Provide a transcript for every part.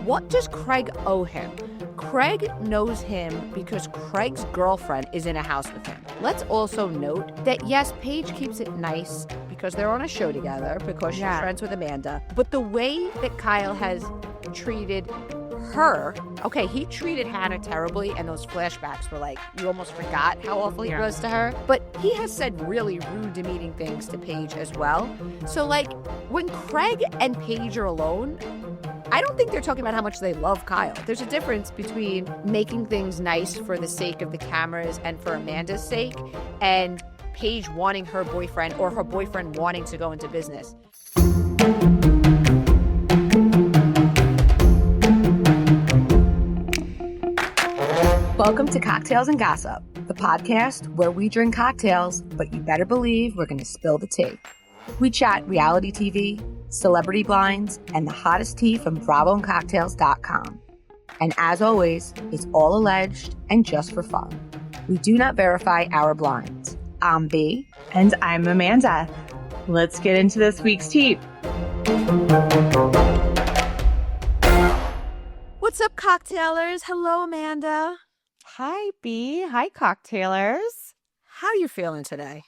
what does Craig owe him? Craig knows him because Craig's girlfriend is in a house with him. Let's also note that, yes, Paige keeps it nice because they're on a show together, because she's friends with Amanda. But the way that Kyle has treated her, okay, he treated Hannah terribly, and those flashbacks were like, you almost forgot how awful he was to her. But he has said really rude, demeaning things to Paige as well. So, like, when Craig and Paige are alone, I don't think they're talking about how much they love Kyle. There's a difference between making things nice for the sake of the cameras and for Amanda's sake, and Paige wanting her boyfriend or her boyfriend wanting to go into business. Welcome to Cocktails and Gossip, the podcast where we drink cocktails, but you better believe we're going to spill the tea. We chat reality TV, celebrity blinds, and the hottest tea from BravoandCocktails.com. And as always, it's all alleged and just for fun. We do not verify our blinds. I'm B. And I'm Amanda. Let's get into this week's tea. What's up, cocktailers? Hello, Amanda. Hi, B. Hi, cocktailers. How you feeling today?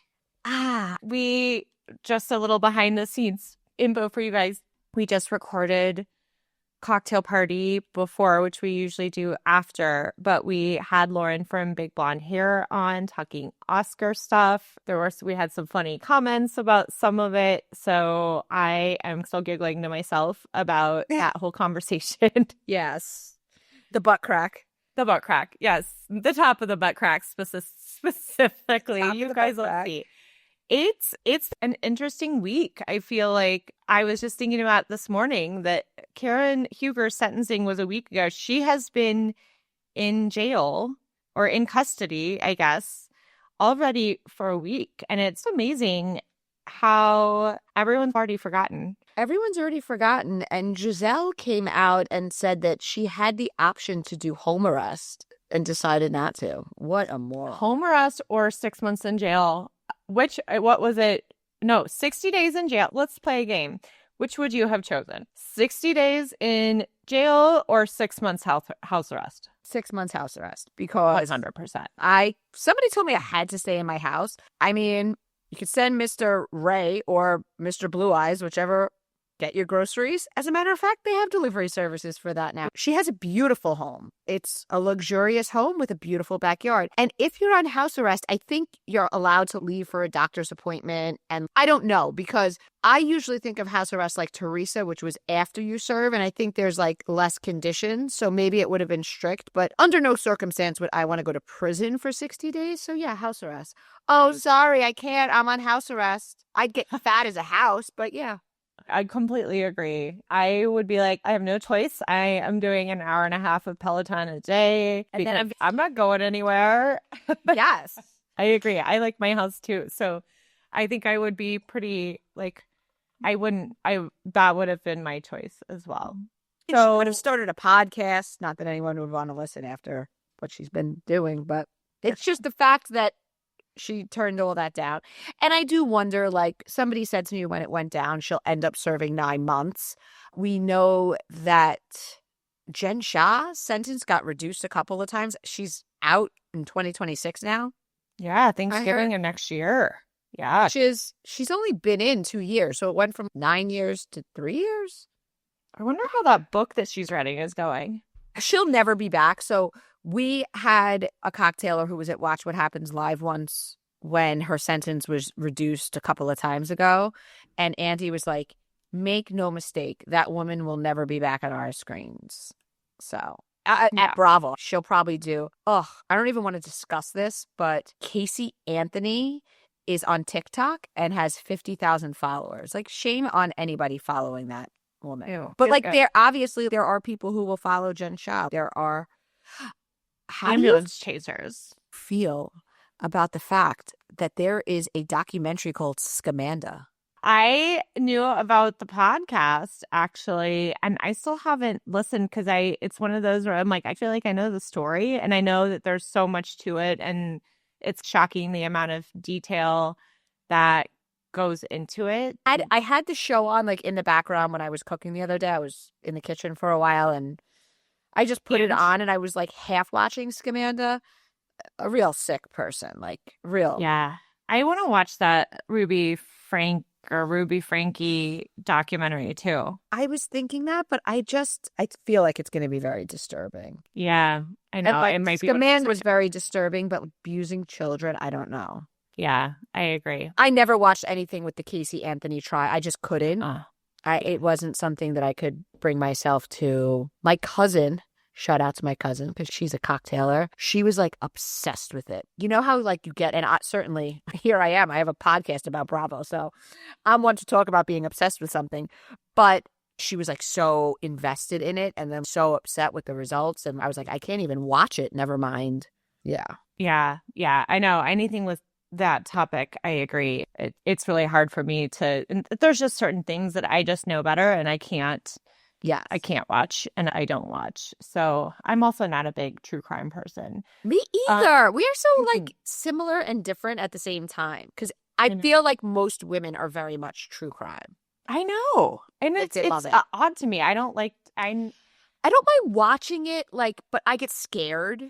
We just a little behind the scenes info for you guys. We just recorded cocktail party before, which we usually do after, but we had Lauren from Big Blonde Hair on talking Oscar stuff. We had some funny comments about some of it, so I am still giggling to myself about that whole conversation. Yes. The butt crack. The butt crack, yes. The top of the butt crack specifically. You guys will see. It's an interesting week. I feel like I was just thinking about this morning that Karen Huger's sentencing was a week ago. She has been in jail or in custody, I guess, already for a week. And it's amazing how everyone's already forgotten. Everyone's already forgotten. And Giselle came out and said that she had the option to do home arrest and decided not to. What a moron. Home arrest or 6 months in jail. What was it? No, 60 days in jail. Let's play a game. Which would you have chosen? 60 days in jail or 6 months house arrest? 6 months house arrest because 100%. Somebody told me I had to stay in my house. I mean, you could send Mr. Ray or Mr. Blue Eyes, whichever, get your groceries. As a matter of fact, they have delivery services for that now. She has a beautiful home. It's a luxurious home with a beautiful backyard. And if you're on house arrest, I think you're allowed to leave for a doctor's appointment. And I don't know, because I usually think of house arrest like Teresa, which was after you serve. And I think there's like less conditions. So maybe it would have been strict. But under no circumstance would I want to go to prison for 60 days. So yeah, house arrest. Oh, sorry, I can't. I'm on house arrest. I'd get fat as a house, but yeah. I completely agree. I would be like, I have no choice. I am doing an hour and a half of Peloton a day. And then I'm not going anywhere. Yes. I agree. I like my house too. So I think I would be pretty like, that would have been my choice as well. So she would have started a podcast. Not that anyone would want to listen after what she's been doing, but it's just the fact that she turned all that down. And I do wonder, like somebody said to me when it went down, she'll end up serving 9 months. We know that Jen Shah's sentence got reduced a couple of times. She's out in 2026 now. Yeah, Thanksgiving of next year. Yeah. She's only been in 2 years. So it went from 9 years to 3 years. I wonder how that book that she's writing is going. She'll never be back. So we had a cocktailer who was at Watch What Happens Live once when her sentence was reduced a couple of times ago. And Andy was like, make no mistake, that woman will never be back on our screens. So at Bravo, she'll probably do, I don't even want to discuss this, but Casey Anthony is on TikTok and has 50,000 followers. Like, shame on anybody following that woman. Ew. But like, there are people who will follow Jen Shah. There are. How ambulance chasers. Feel about the fact that there is a documentary called Scamanda? I knew about the podcast actually, and I still haven't listened because it's one of those where I'm like, I feel like I know the story and I know that there's so much to it, and it's shocking the amount of detail that goes into it. I had the show on like in the background when I was cooking the other day. I was in the kitchen for a while and I just put it And- on and I was like half watching Scamanda. A real sick person, like real. Yeah. I want to watch that Ruby Frankie documentary too. I was thinking that, but I feel like it's going to be very disturbing. Yeah, I know. And like It might be. Scamanda was very disturbing, but abusing children, I don't know. Yeah, I agree. I never watched anything with the Casey Anthony trial. I just couldn't. It wasn't something that I could bring myself to. My cousin, shout out to my cousin because she's a cocktailer. She was like obsessed with it. You know how like you get, and certainly here I am. I have a podcast about Bravo, so I'm one to talk about being obsessed with something. But she was like so invested in it, and then so upset with the results, and I was like, I can't even watch it. Never mind. Yeah. Yeah, I know. Anything with that topic, I agree. It's really hard for me to. And there's just certain things that I just know better, and I can't. Yeah, I can't watch, and I don't watch. So I'm also not a big true crime person. Me either. We are so like similar and different at the same time because I feel like most women are very much true crime. I know, and it's odd to me. I don't mind watching it, like, but I get scared.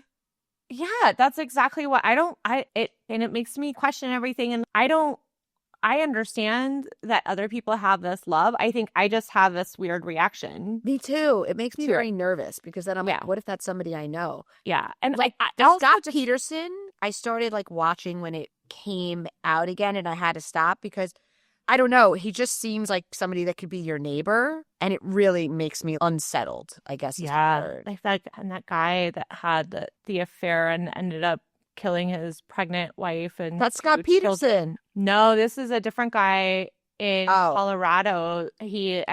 Yeah, that's exactly what and it makes me question everything. And I understand that other people have this love. I think I just have this weird reaction. Me too. It makes me very nervous because then I'm like, what if that's somebody I know? Yeah. And like Scott Peterson, I started like watching when it came out again and I had to stop because I don't know. He just seems like somebody that could be your neighbor, and it really makes me unsettled, I guess. Like that guy that had the affair and ended up killing his pregnant wife. And that's Scott Peterson. No, this is a different guy in Colorado. He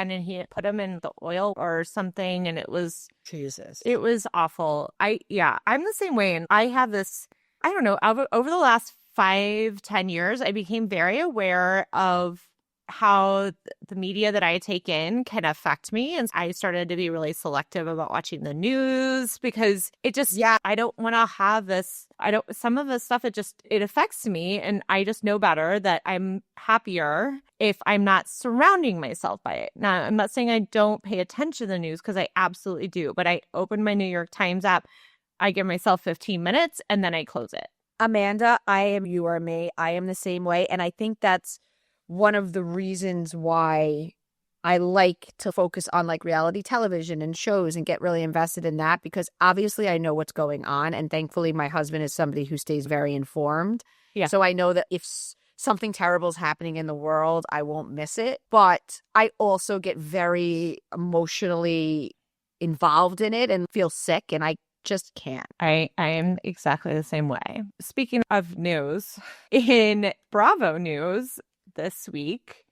put him in the oil or something, and it was Jesus. It was awful. I'm the same way, and I have this. I don't know. Over the last 5-10 years, I became very aware of how the media that I take in can affect me. And I started to be really selective about watching the news because it just, I don't want to have this. Some of the stuff, it affects me. And I just know better that I'm happier if I'm not surrounding myself by it. Now, I'm not saying I don't pay attention to the news because I absolutely do. But I open my New York Times app, I give myself 15 minutes and then I close it. Amanda, you are me. I am the same way. And I think that's one of the reasons why I like to focus on like reality television and shows and get really invested in that, because obviously I know what's going on. And thankfully, my husband is somebody who stays very informed. Yeah. So I know that if something terrible is happening in the world, I won't miss it. But I also get very emotionally involved in it and feel sick, and I just can't. I am exactly the same way. Speaking of news, in Bravo news this week,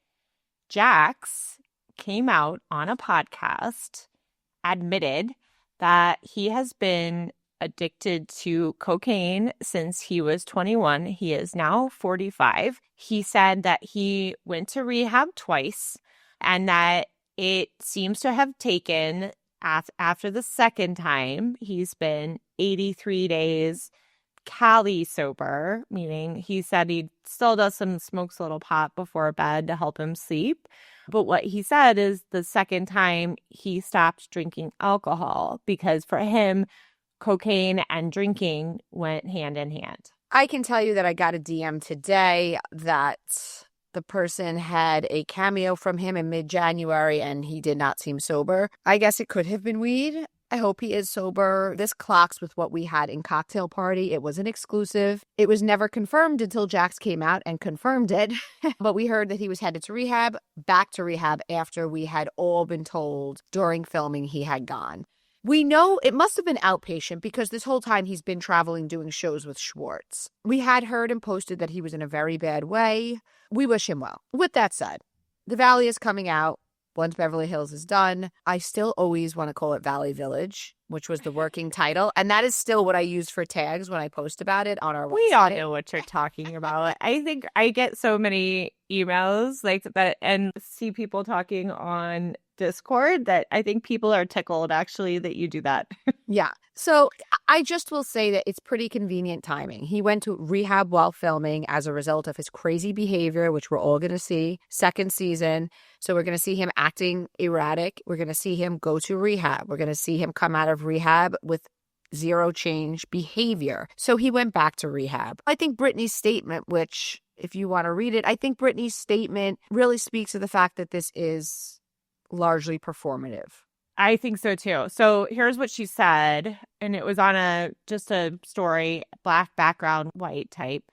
Jax came out on a podcast, admitted that he has been addicted to cocaine since he was 21. He is now 45. He said that he went to rehab twice and that it seems to have taken after the second time, he's been 83 days Cali sober, meaning he said he still smokes a little pot before bed to help him sleep. But what he said is the second time he stopped drinking alcohol because for him, cocaine and drinking went hand in hand. I can tell you that I got a DM today that the person had a cameo from him in mid-January and he did not seem sober. I guess it could have been weed. I hope he is sober. This clocks with what we had in Cocktail Party. It was an exclusive. It was never confirmed until Jax came out and confirmed it. But we heard that he was headed to rehab, back to rehab after we had all been told during filming he had gone. We know it must have been outpatient because this whole time he's been traveling doing shows with Schwartz. We had heard and posted that he was in a very bad way. We wish him well. With that said, The Valley is coming out. Once Beverly Hills is done, I still always want to call it Valley Village, which was the working title. And that is still what I use for tags when I post about it on our website. We all know what you're talking about. I think I get so many emails like that and see people talking on Discord that I think people are tickled actually that you do that. Yeah. So I just will say that it's pretty convenient timing. He went to rehab while filming as a result of his crazy behavior, which we're all going to see second season. So we're going to see him acting erratic. We're going to see him go to rehab. We're going to see him come out of rehab with zero change behavior. So he went back to rehab. I think Brittany's statement, which if you want to read it, I think Brittany's statement really speaks to the fact that this is largely performative. I think so too. So here's what she said, and it was on just a story, black background, white type.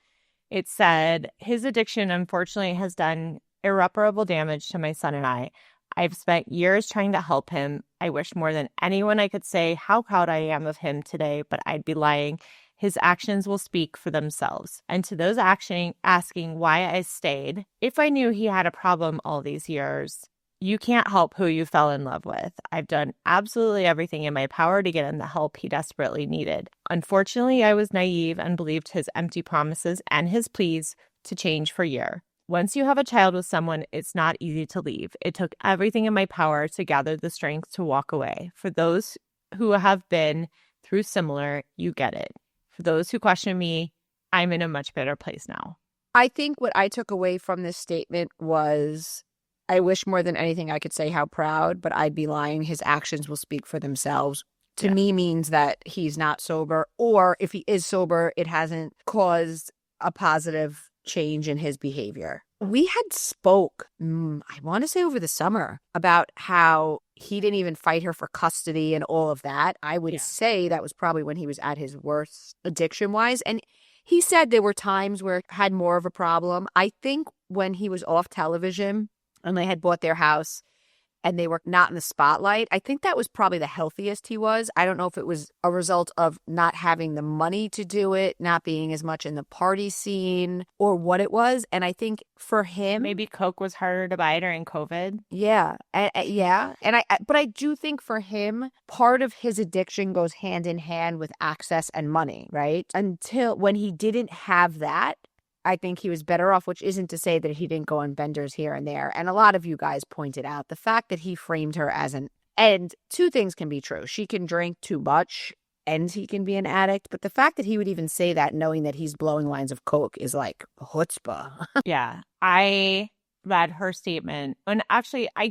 It said, his addiction unfortunately has done irreparable damage to my son and I. I've spent years trying to help him. I wish more than anyone I could say how proud I am of him today, but I'd be lying. His actions will speak for themselves. And to those asking why I stayed, if I knew he had a problem all these years, you can't help who you fell in love with. I've done absolutely everything in my power to get him the help he desperately needed. Unfortunately, I was naive and believed his empty promises and his pleas to change for a year. Once you have a child with someone, it's not easy to leave. It took everything in my power to gather the strength to walk away. For those who have been through similar, you get it. For those who question me, I'm in a much better place now. I think what I took away from this statement was, I wish more than anything I could say how proud, but I'd be lying. His actions will speak for themselves. To me means that he's not sober, or if he is sober, it hasn't caused a positive change in his behavior. We had spoke, I want to say over the summer, about how he didn't even fight her for custody and all of that. I would say that was probably when he was at his worst addiction-wise. And he said there were times where he had more of a problem. I think when he was off television and they had bought their house and they were not in the spotlight, I think that was probably the healthiest he was. I don't know if it was a result of not having the money to do it, not being as much in the party scene, or what it was. And I think for him, maybe Coke was harder to buy during COVID. Yeah. But I do think for him, part of his addiction goes hand in hand with access and money, right? Until when he didn't have that, I think he was better off, which isn't to say that he didn't go on benders here and there. And a lot of you guys pointed out the fact that he framed her as and two things can be true. She can drink too much and he can be an addict. But the fact that he would even say that knowing that he's blowing lines of Coke is like chutzpah. Yeah. I read her statement. And actually, I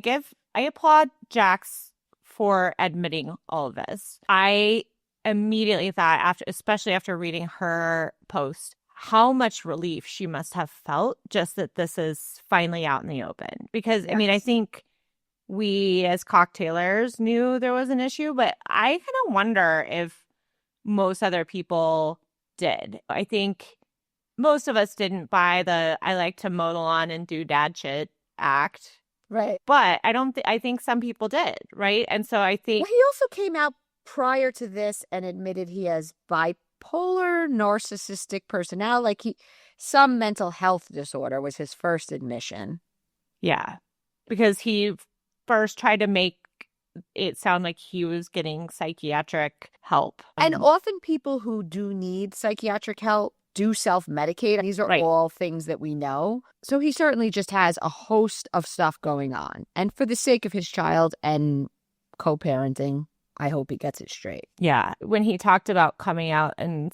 applaud Jax for admitting all of this. I immediately thought, especially after reading her post, how much relief she must have felt just that this is finally out in the open. Because, I mean, I think we as cocktailers knew there was an issue, but I kind of wonder if most other people did. I think most of us didn't buy the I like to mow the lawn and do dad shit act. Right. But I think some people did, right? And so I think... Well, he also came out prior to this and admitted he has bipolar, narcissistic personality, like some mental health disorder was his first admission. Yeah, because he first tried to make it sound like he was getting psychiatric help. And often people who do need psychiatric help do self-medicate. These are all things that we know. So he certainly just has a host of stuff going on. And for the sake of his child and co-parenting, I hope he gets it straight. Yeah. When he talked about coming out and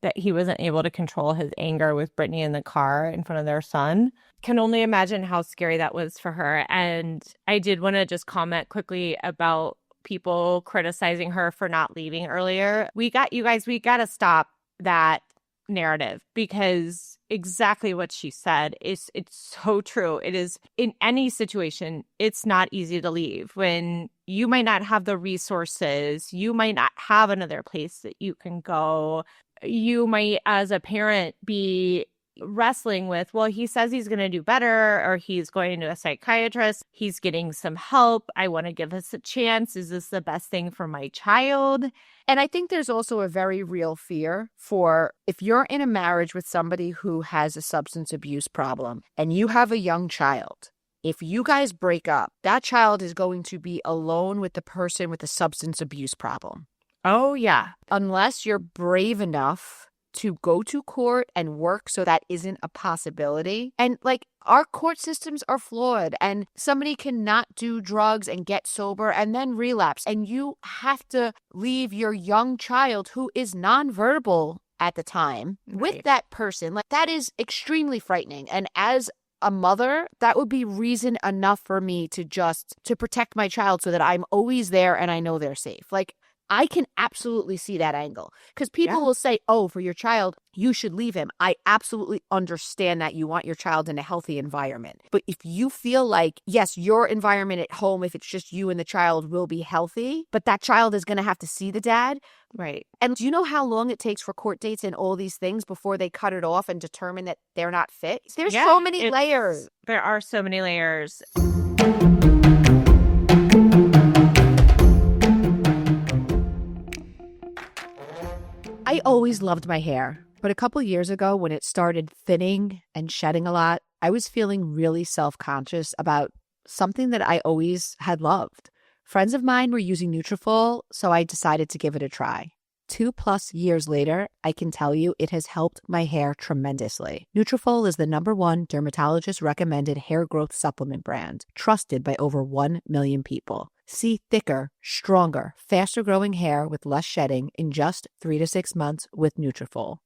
that he wasn't able to control his anger with Brittany in the car in front of their son, can only imagine how scary that was for her. And I did want to just comment quickly about people criticizing her for not leaving earlier. We got to stop that narrative, because exactly what she said it's so true. It is, in any situation, it's not easy to leave when you might not have the resources, you might not have another place that you can go, you might as a parent be wrestling with, well, he says he's going to do better, or he's going to a psychiatrist, he's getting some help, I want to give this a chance, is this the best thing for my child? And I think there's also a very real fear for, if you're in a marriage with somebody who has a substance abuse problem and you have a young child, if you guys break up, that child is going to be alone with the person with the substance abuse problem. Oh, yeah. Unless you're brave enough to go to court and work so that isn't a possibility. And like, our court systems are flawed, and somebody cannot do drugs and get sober and then relapse. And you have to leave your young child who is nonverbal at the time with that person. Like, that is extremely frightening. And as a mother, that would be reason enough for me to protect my child so that I'm always there and I know they're safe. Like, I can absolutely see that angle, because people will say, oh, for your child, you should leave him. I absolutely understand that you want your child in a healthy environment. But if you feel like, yes, your environment at home, if it's just you and the child, will be healthy, but that child is going to have to see the dad. Right. And do you know how long it takes for court dates and all these things before they cut it off and determine that they're not fit? There's so many layers. There are so many layers. I always loved my hair, but a couple years ago when it started thinning and shedding a lot, I was feeling really self-conscious about something that I always had loved. Friends of mine were using Nutrafol, so I decided to give it a try. 2+ years later, I can tell you it has helped my hair tremendously. Nutrafol is the #1 dermatologist-recommended hair growth supplement brand, trusted by over 1 million people. See thicker, stronger, faster-growing hair with less shedding in just 3 to 6 months with Nutrafol.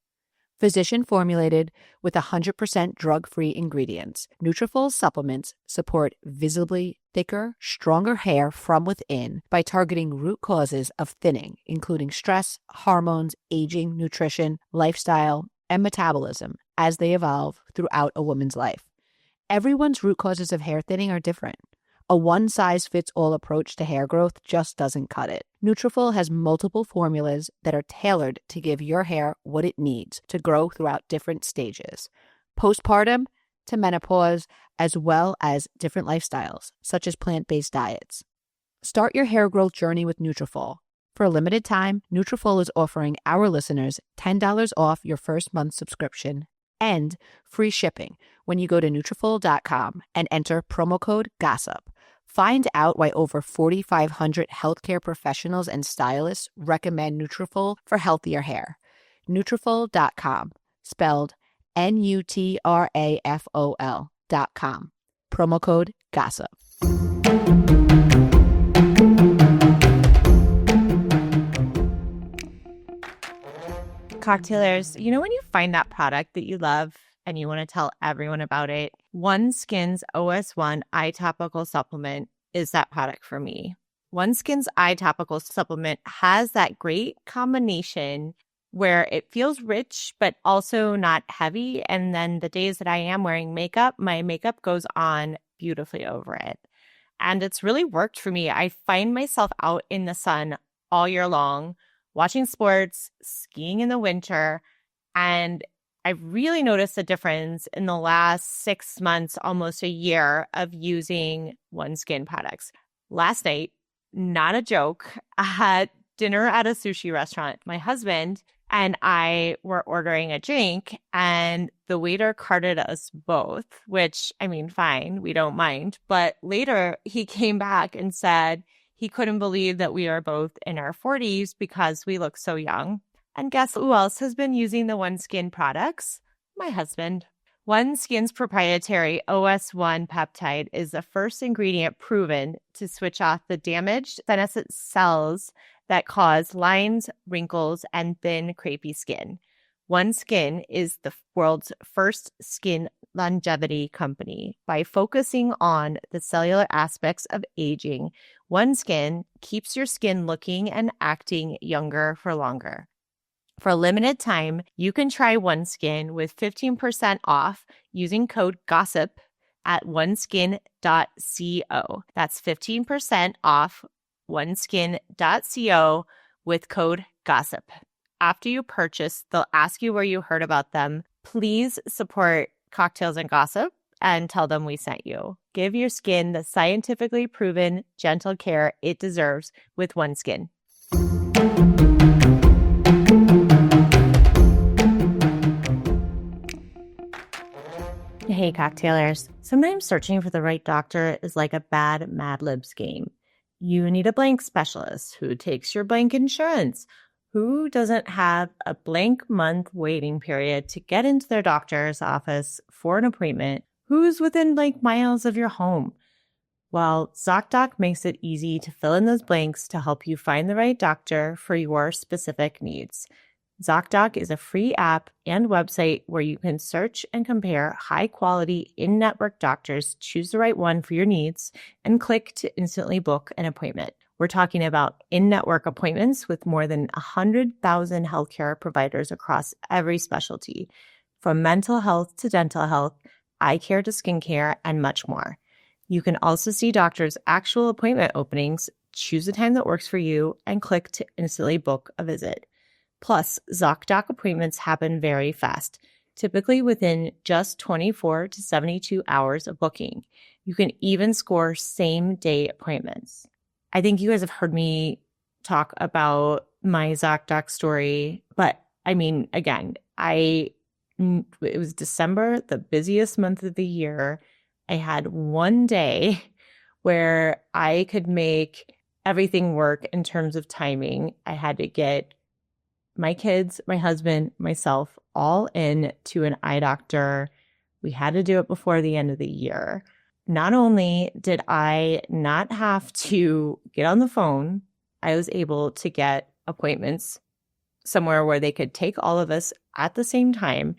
Physician-formulated with 100% drug-free ingredients, Nutrafol supplements support visibly thicker, stronger hair from within by targeting root causes of thinning, including stress, hormones, aging, nutrition, lifestyle, and metabolism as they evolve throughout a woman's life. Everyone's root causes of hair thinning are different. A one-size-fits-all approach to hair growth just doesn't cut it. Nutrafol has multiple formulas that are tailored to give your hair what it needs to grow throughout different stages, postpartum to menopause, as well as different lifestyles, such as plant-based diets. Start your hair growth journey with Nutrafol. For a limited time, Nutrafol is offering our listeners $10 off your first month subscription and free shipping when you go to Nutrafol.com and enter promo code GOSSIP. Find out why over 4,500 healthcare professionals and stylists recommend Nutrafol for healthier hair. Nutrafol.com, spelled Nutrafol.com. Promo code GOSSIP. Cocktailers, you know when you find that product that you love and you want to tell everyone about it? OneSkin's OS1 Eye Topical Supplement is that product for me. OneSkin's Eye Topical Supplement has that great combination where it feels rich but also not heavy. And then the days that I am wearing makeup, my makeup goes on beautifully over it. And it's really worked for me. I find myself out in the sun all year long, watching sports, skiing in the winter, and I've really noticed a difference in the last 6 months, almost a year of using OneSkin products. Last night, not a joke, I had dinner at a sushi restaurant. My husband and I were ordering a drink, and the waiter carded us both, which, I mean, fine, we don't mind. But later, he came back and said he couldn't believe that we are both in our 40s because we look so young. And guess who else has been using the OneSkin products? My husband. OneSkin's proprietary OS1 peptide is the first ingredient proven to switch off the damaged senescent cells that cause lines, wrinkles, and thin, crepey skin. OneSkin is the world's first skin longevity company. By focusing on the cellular aspects of aging, OneSkin keeps your skin looking and acting younger for longer. For a limited time, you can try OneSkin with 15% off using code GOSSIP at oneskin.co. That's 15% off oneskin.co with code GOSSIP. After you purchase, they'll ask you where you heard about them. Please support Cocktails and Gossip and tell them we sent you. Give your skin the scientifically proven gentle care it deserves with OneSkin. Hey, cocktailers. Sometimes searching for the right doctor is like a bad Mad Libs game. You need a blank specialist who takes your blank insurance. Who doesn't have a blank month waiting period to get into their doctor's office for an appointment? Who's within miles of your home? Well, ZocDoc makes it easy to fill in those blanks to help you find the right doctor for your specific needs. ZocDoc is a free app and website where you can search and compare high-quality in-network doctors, choose the right one for your needs, and click to instantly book an appointment. We're talking about in-network appointments with more than 100,000 healthcare providers across every specialty, from mental health to dental health, eye care to skincare, and much more. You can also see doctors' actual appointment openings, choose a time that works for you, and click to instantly book a visit. Plus, ZocDoc appointments happen very fast, typically within just 24 to 72 hours of booking. You can even score same-day appointments. I think you guys have heard me talk about my ZocDoc story, but again, it was December, the busiest month of the year. I had one day where I could make everything work in terms of timing. I had to get my kids, my husband, myself, all in to an eye doctor. We had to do it before the end of the year. Not only did I not have to get on the phone, I was able to get appointments somewhere where they could take all of us at the same time.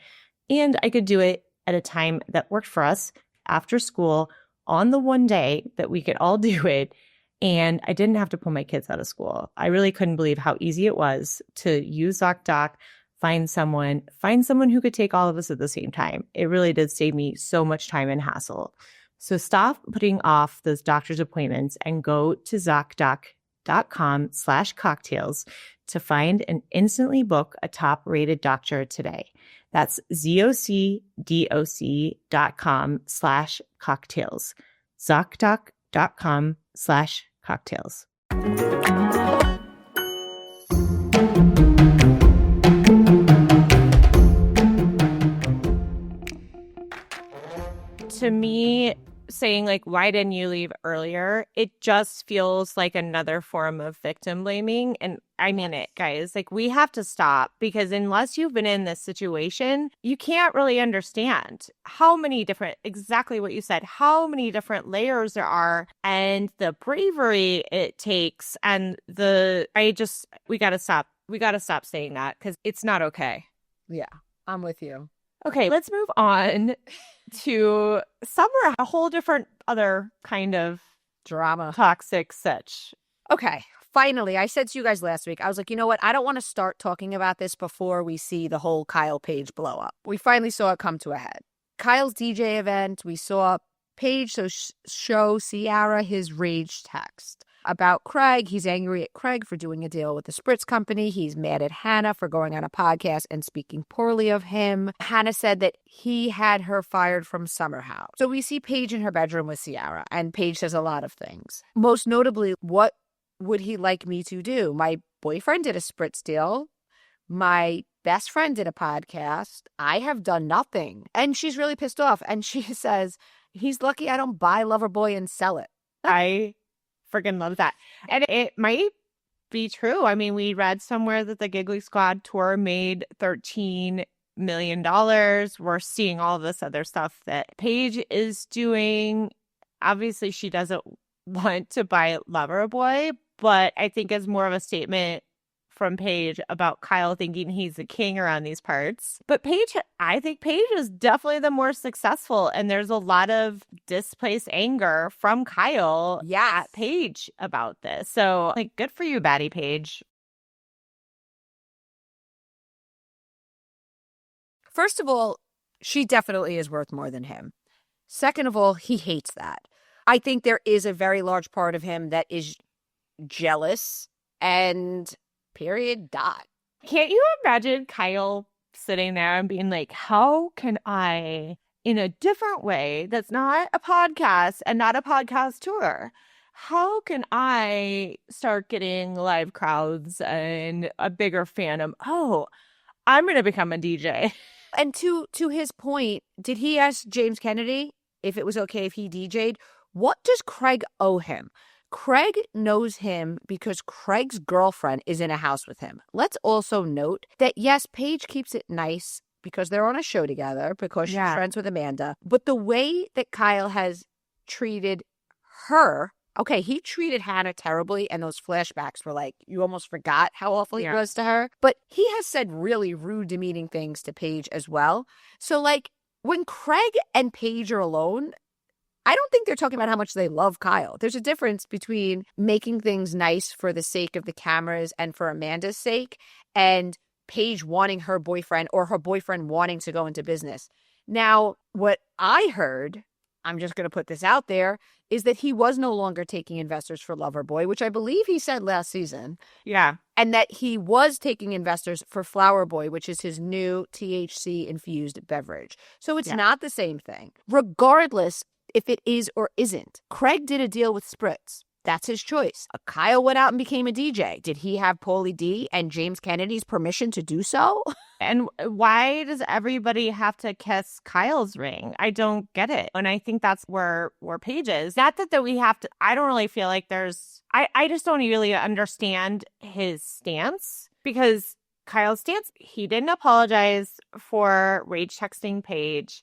And I could do it at a time that worked for us after school on the one day that we could all do it. And I didn't have to pull my kids out of school. I really couldn't believe how easy it was to use ZocDoc, find someone who could take all of us at the same time. It really did save me so much time and hassle. So stop putting off those doctor's appointments and go to ZocDoc.com/cocktails to find and instantly book a top-rated doctor today. That's ZocDoc.com/cocktails. ZocDoc.com/cocktails. To me, saying why didn't you leave earlier? It just feels like another form of victim blaming. And I mean it, guys. We have to stop, because unless you've been in this situation, you can't really understand exactly what you said, how many different layers there are and the bravery it takes. And we got to stop. We got to stop saying that, because it's not okay. Yeah, I'm with you. Okay, let's move on to a whole different other kind of drama. Toxic such. Okay, finally, I said to you guys last week, I was like, you know what? I don't want to start talking about this before we see the whole Kyle Paige blow up. We finally saw it come to a head. Kyle's DJ event, we saw Paige show Ciara his rage text about Craig. He's angry at Craig for doing a deal with the Spritz company. He's mad at Hannah for going on a podcast and speaking poorly of him. Hannah said that he had her fired from Summer House. So we see Paige in her bedroom with Ciara, and Paige says a lot of things. Most notably, what would he like me to do? My boyfriend did a Spritz deal. My best friend did a podcast. I have done nothing. And she's really pissed off. And she says, he's lucky I don't buy Loverboy and sell it. I freaking love that. And it might be true. I mean, we read somewhere that the Giggly Squad tour made $13 million. We're seeing all this other stuff that Paige is doing. Obviously, she doesn't want to buy Loverboy, but I think it's more of a statement from Paige about Kyle thinking he's the king around these parts. But I think Paige is definitely the more successful, and there's a lot of displaced anger from Kyle at Paige about this. So, good for you, baddie Paige. First of all, she definitely is worth more than him. Second of all, he hates that. I think there is a very large part of him that is jealous and period. Can't you imagine Kyle sitting there and being like, how can I, in a different way that's not a podcast and not a podcast tour, how can I start getting live crowds and a bigger fandom? Oh, I'm going to become a DJ. And to his point, did he ask James Kennedy if it was okay if he DJ'd? What does Craig owe him? Craig knows him because Craig's girlfriend is in a house with him. Let's also note that, yes, Paige keeps it nice because they're on a show together, because she's friends with Amanda. But the way that Kyle has treated her, okay, he treated Hannah terribly, and those flashbacks were like, you almost forgot how awful he was to her. But he has said really rude, demeaning things to Paige as well. So, like, when Craig and Paige are alone, I don't think they're talking about how much they love Kyle. There's a difference between making things nice for the sake of the cameras and for Amanda's sake, and Paige wanting her boyfriend or her boyfriend wanting to go into business. Now, what I heard, I'm just going to put this out there, is that he was no longer taking investors for Loverboy, which I believe he said last season. Yeah. And that he was taking investors for Flower Boy, which is his new THC-infused beverage. So it's not the same thing. Regardless if it is or isn't. Craig did a deal with Spritz. That's his choice. Kyle went out and became a DJ. Did he have Paulie D and James Kennedy's permission to do so? And why does everybody have to kiss Kyle's ring? I don't get it. And I think that's where Paige is. Not that we have to, I don't really feel like there's, I just don't really understand his stance, because Kyle's stance, he didn't apologize for rage texting Paige.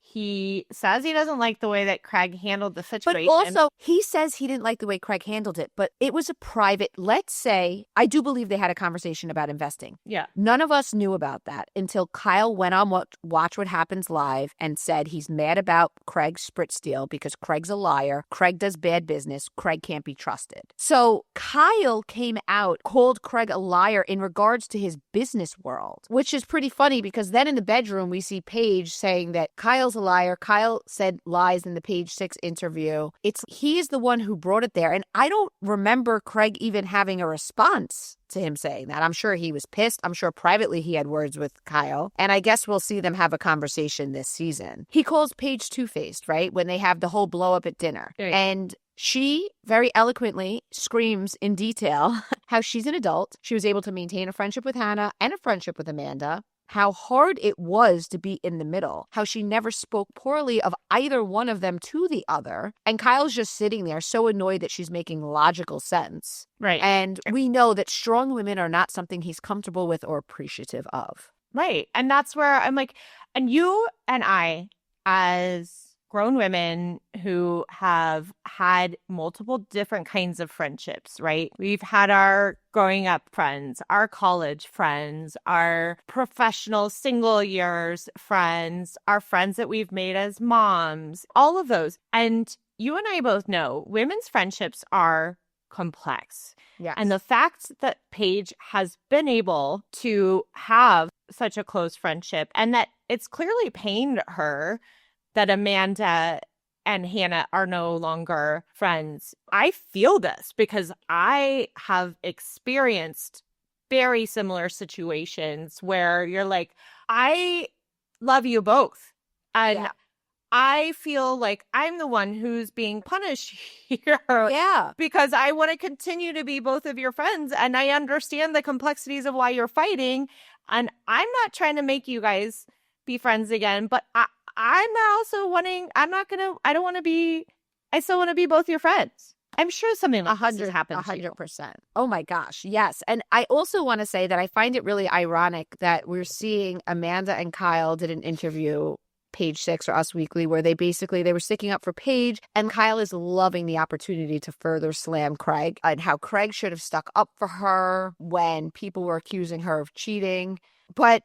He says he doesn't like the way that Craig handled the situation. But also, he says he didn't like the way Craig handled it, but it was a private, let's say, I do believe they had a conversation about investing. Yeah. None of us knew about that until Kyle went on Watch What Happens Live and said he's mad about Craig's Spritz deal because Craig's a liar. Craig does bad business. Craig can't be trusted. So Kyle came out, called Craig a liar in regards to his business world, which is pretty funny because then in the bedroom, we see Paige saying that Kyle's a liar. Kyle said lies in the Page 6 interview. He is the one who brought it there. And I don't remember Craig even having a response to him saying that. I'm sure he was pissed. I'm sure privately he had words with Kyle. And I guess we'll see them have a conversation this season. He calls Paige two-faced, right? When they have the whole blow up at dinner. Right. And she very eloquently screams in detail how she's an adult. She was able to maintain a friendship with Hannah and a friendship with Amanda. How hard it was to be in the middle, how she never spoke poorly of either one of them to the other. And Kyle's just sitting there so annoyed that she's making logical sense. Right. And we know that strong women are not something he's comfortable with or appreciative of. Right. And that's where I'm like, and you and I, as grown women who have had multiple different kinds of friendships, right? We've had our growing up friends, our college friends, our professional single years friends, our friends that we've made as moms, all of those. And you and I both know women's friendships are complex. Yes. And the fact that Paige has been able to have such a close friendship, and that it's clearly pained her that Amanda and Hannah are no longer friends. I feel this because I have experienced very similar situations where you're like, I love you both. And I feel like I'm the one who's being punished here. Yeah. Because I want to continue to be both of your friends. And I understand the complexities of why you're fighting. And I'm not trying to make you guys be friends again, but I'm also wanting, I don't want to be, I still want to be both your friends. I'm sure something like this has happened 100%. Oh my gosh, yes. And I also want to say that I find it really ironic that we're seeing Amanda and Kyle did an interview, Page 6 or Us Weekly, where they were sticking up for Paige, and Kyle is loving the opportunity to further slam Craig and how Craig should have stuck up for her when people were accusing her of cheating. But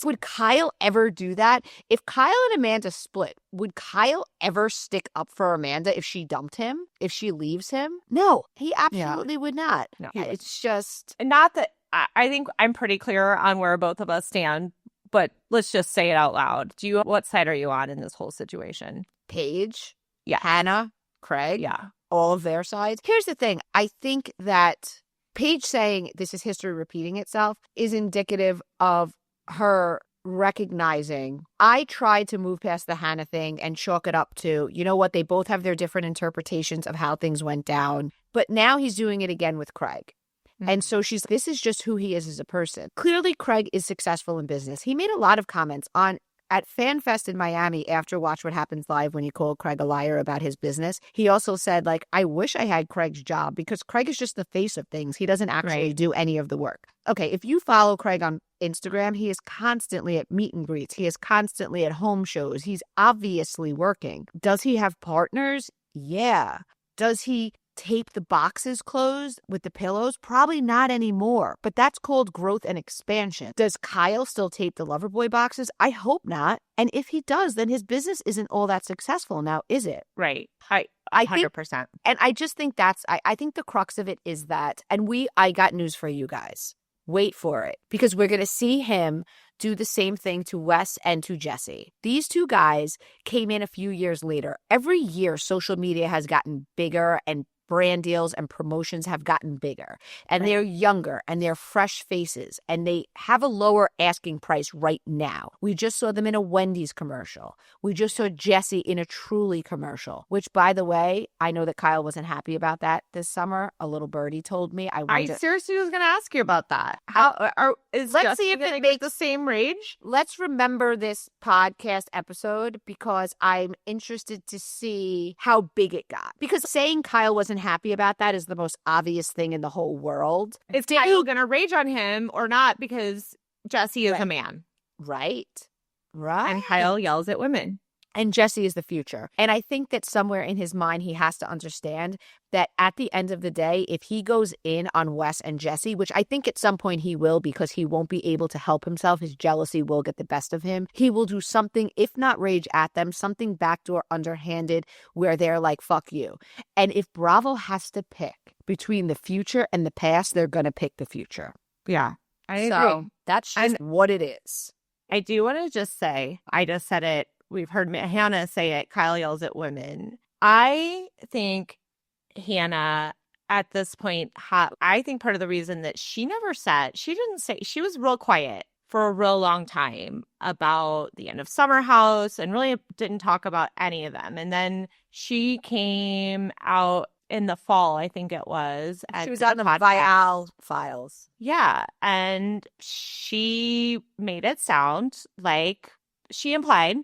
would Kyle ever do that? If Kyle and Amanda split, would Kyle ever stick up for Amanda if she dumped him? If she leaves him? No, he absolutely would not. No, it's just... Not that... I think I'm pretty clear on where both of us stand, but let's just say it out loud. What side are you on in this whole situation? Paige? Yeah. Hannah? Craig? Yeah. All of their sides? Here's the thing. I think that Paige saying this is history repeating itself is indicative of her recognizing, I tried to move past the Hannah thing and chalk it up to, you know what, they both have their different interpretations of how things went down. But now he's doing it again with Craig. Mm-hmm. And so this is just who he is as a person. Clearly, Craig is successful in business. He made a lot of comments on At FanFest in Miami, after Watch What Happens Live, when he called Craig a liar about his business, he also said, like, I wish I had Craig's job because Craig is just the face of things. He doesn't actually do any of the work. Okay, if you follow Craig on Instagram, he is constantly at meet and greets. He is constantly at home shows. He's obviously working. Does he have partners? Yeah. Does he tape the boxes closed with the pillows? Probably not anymore, but that's called growth and expansion. Does Kyle still tape the Loverboy boxes? I hope not. And if he does, then his business isn't all that successful now, is it? Right. I 100%. And I just think I think the crux of it is that, and I got news for you guys. Wait for it, because we're going to see him do the same thing to Wes and to Jesse. These two guys came in a few years later. Every year, social media has gotten bigger and brand deals and promotions have gotten bigger, and they're younger and they're fresh faces and they have a lower asking price right now. We just saw them in a Wendy's commercial. We just saw Jesse in a Truly commercial, which, by the way, I know that Kyle wasn't happy about that this summer. A little birdie told me. I seriously was going to ask you about that. Let's see if it makes the same rage. Let's remember this podcast episode because I'm interested to see how big it got. Because saying Kyle wasn't happy about that is the most obvious thing in the whole world. Is Kyle going to rage on him or not? Because Jesse is a man. Right. And Kyle yells at women. And Jesse is the future. And I think that somewhere in his mind, he has to understand that at the end of the day, if he goes in on Wes and Jesse, which I think at some point he will because he won't be able to help himself, his jealousy will get the best of him. He will do something, if not rage at them, something backdoor underhanded where they're like, fuck you. And if Bravo has to pick between the future and the past, they're going to pick the future. Yeah, I agree. So that's just what it is. I do want to just say, I just said it. We've heard Hannah say it. Kyle yells at women. I think Hannah, at this point, I think part of the reason that she was real quiet for a real long time about the end of Summer House and really didn't talk about any of them. And then she came out in the fall, I think it was. She was on the Vial Files. Yeah. And she made it sound like she implied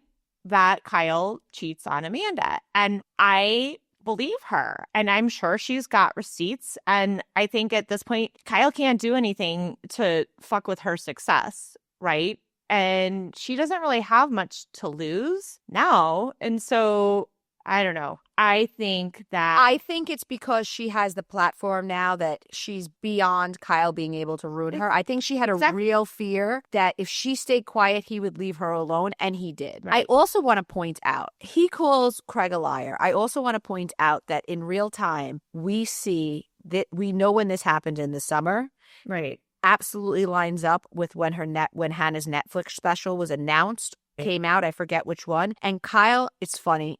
that Kyle cheats on Amanda. And I believe her. And I'm sure she's got receipts. And I think at this point, Kyle can't do anything to fuck with her success, right? And she doesn't really have much to lose now. And so I don't know. I think it's because she has the platform now that she's beyond Kyle being able to ruin her. I think she had a real fear that if she stayed quiet, he would leave her alone, and he did. Right. I also want to point out, he calls Craig a liar. I also want to point out that in real time, we see that we know when this happened in the summer. Right. Absolutely lines up with when Hannah's Netflix special was announced. Came out, I forget which one. And Kyle, it's funny,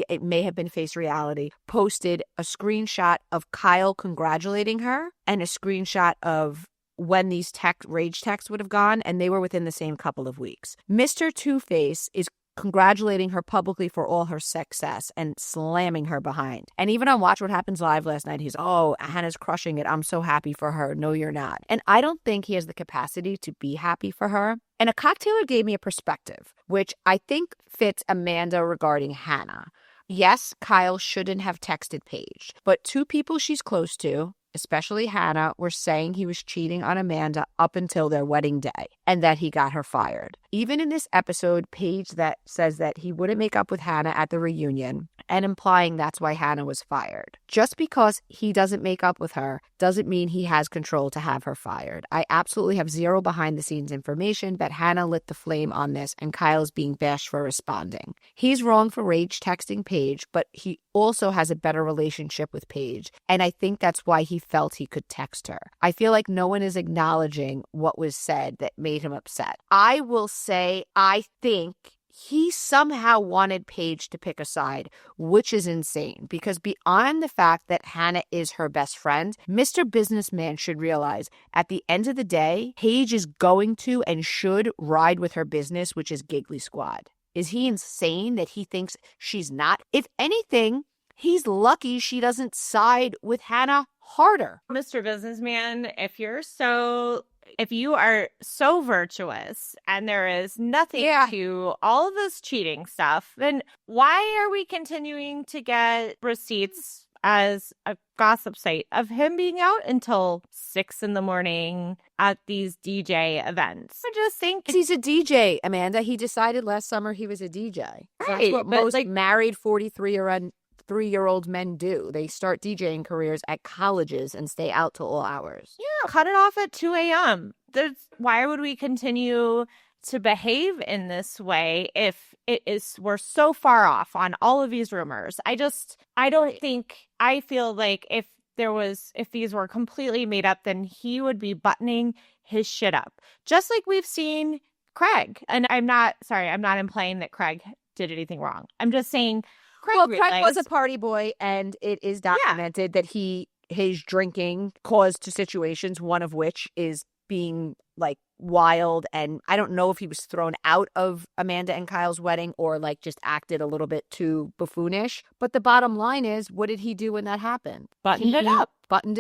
it may have been Face Reality, posted a screenshot of Kyle congratulating her and a screenshot of when these rage texts would have gone, and they were within the same couple of weeks. Mr. Two-Face is congratulating her publicly for all her success and slamming her behind. And even on Watch What Happens Live last night, he's, Hannah's crushing it. I'm so happy for her. No, you're not. And I don't think he has the capacity to be happy for her. And a cocktailor gave me a perspective, which I think fits Amanda regarding Hannah. Yes, Kyle shouldn't have texted Paige, but two people she's close to, especially Hannah, were saying he was cheating on Amanda up until their wedding day and that he got her fired. Even in this episode, Paige that says that he wouldn't make up with Hannah at the reunion and implying that's why Hannah was fired. Just because he doesn't make up with her doesn't mean he has control to have her fired. I absolutely have zero behind the scenes information that Hannah lit the flame on this and Kyle's being bashed for responding. He's wrong for rage texting Paige, but he also has a better relationship with Paige. And I think that's why he felt he could text her. I feel like no one is acknowledging what was said that made him upset. I will say, I think he somehow wanted Paige to pick a side, which is insane because beyond the fact that Hannah is her best friend, Mr. Businessman should realize at the end of the day, Paige is going to and should ride with her business, which is Giggly Squad. Is he insane that he thinks she's not? If anything, He's lucky she doesn't side with Hannah harder. Mr. Businessman, if you are so virtuous and there is nothing to all of this cheating stuff, then why are we continuing to get receipts as a gossip site of him being out until 6 a.m. at these DJ events? I just think he's a DJ, Amanda. He decided last summer he was a DJ. Right, that's what most married 43-year-old men do. They start DJing careers at colleges and stay out till all hours. Yeah, cut it off at 2 a.m. Why would we continue to behave in this way if we're so far off on all of these rumors? I feel like if these were completely made up, then he would be buttoning his shit up. Just like we've seen Craig. And I'm not implying that Craig did anything wrong. I'm just saying Craig was a party boy, and it is documented that his drinking caused to situations, one of which is being like wild. And I don't know if he was thrown out of Amanda and Kyle's wedding or like just acted a little bit too buffoonish. But the bottom line is, what did he do when that happened? Buttoned it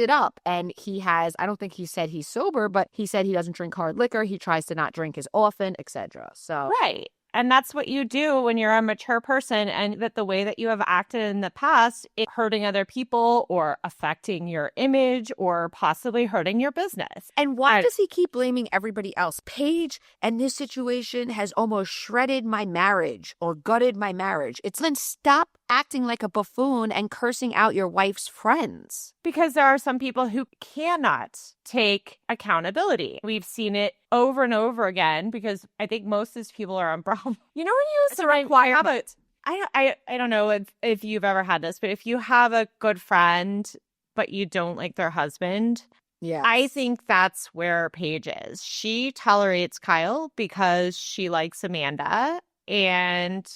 up. And I don't think he said he's sober, but he said he doesn't drink hard liquor. He tries to not drink as often, etc. So right. And that's what you do when you're a mature person, and that the way that you have acted in the past is hurting other people or affecting your image or possibly hurting your business. And why does he keep blaming everybody else? Paige and this situation has almost shredded my marriage or gutted my marriage. It's then stop acting like a buffoon and cursing out your wife's friends. Because there are some people who cannot take accountability. We've seen it over and over again, because I think most of these people are on Bravo. You know, when you use the requirement. I don't know if you've ever had this, but if you have a good friend, but you don't like their husband, I think that's where Paige is. She tolerates Kyle because she likes Amanda, and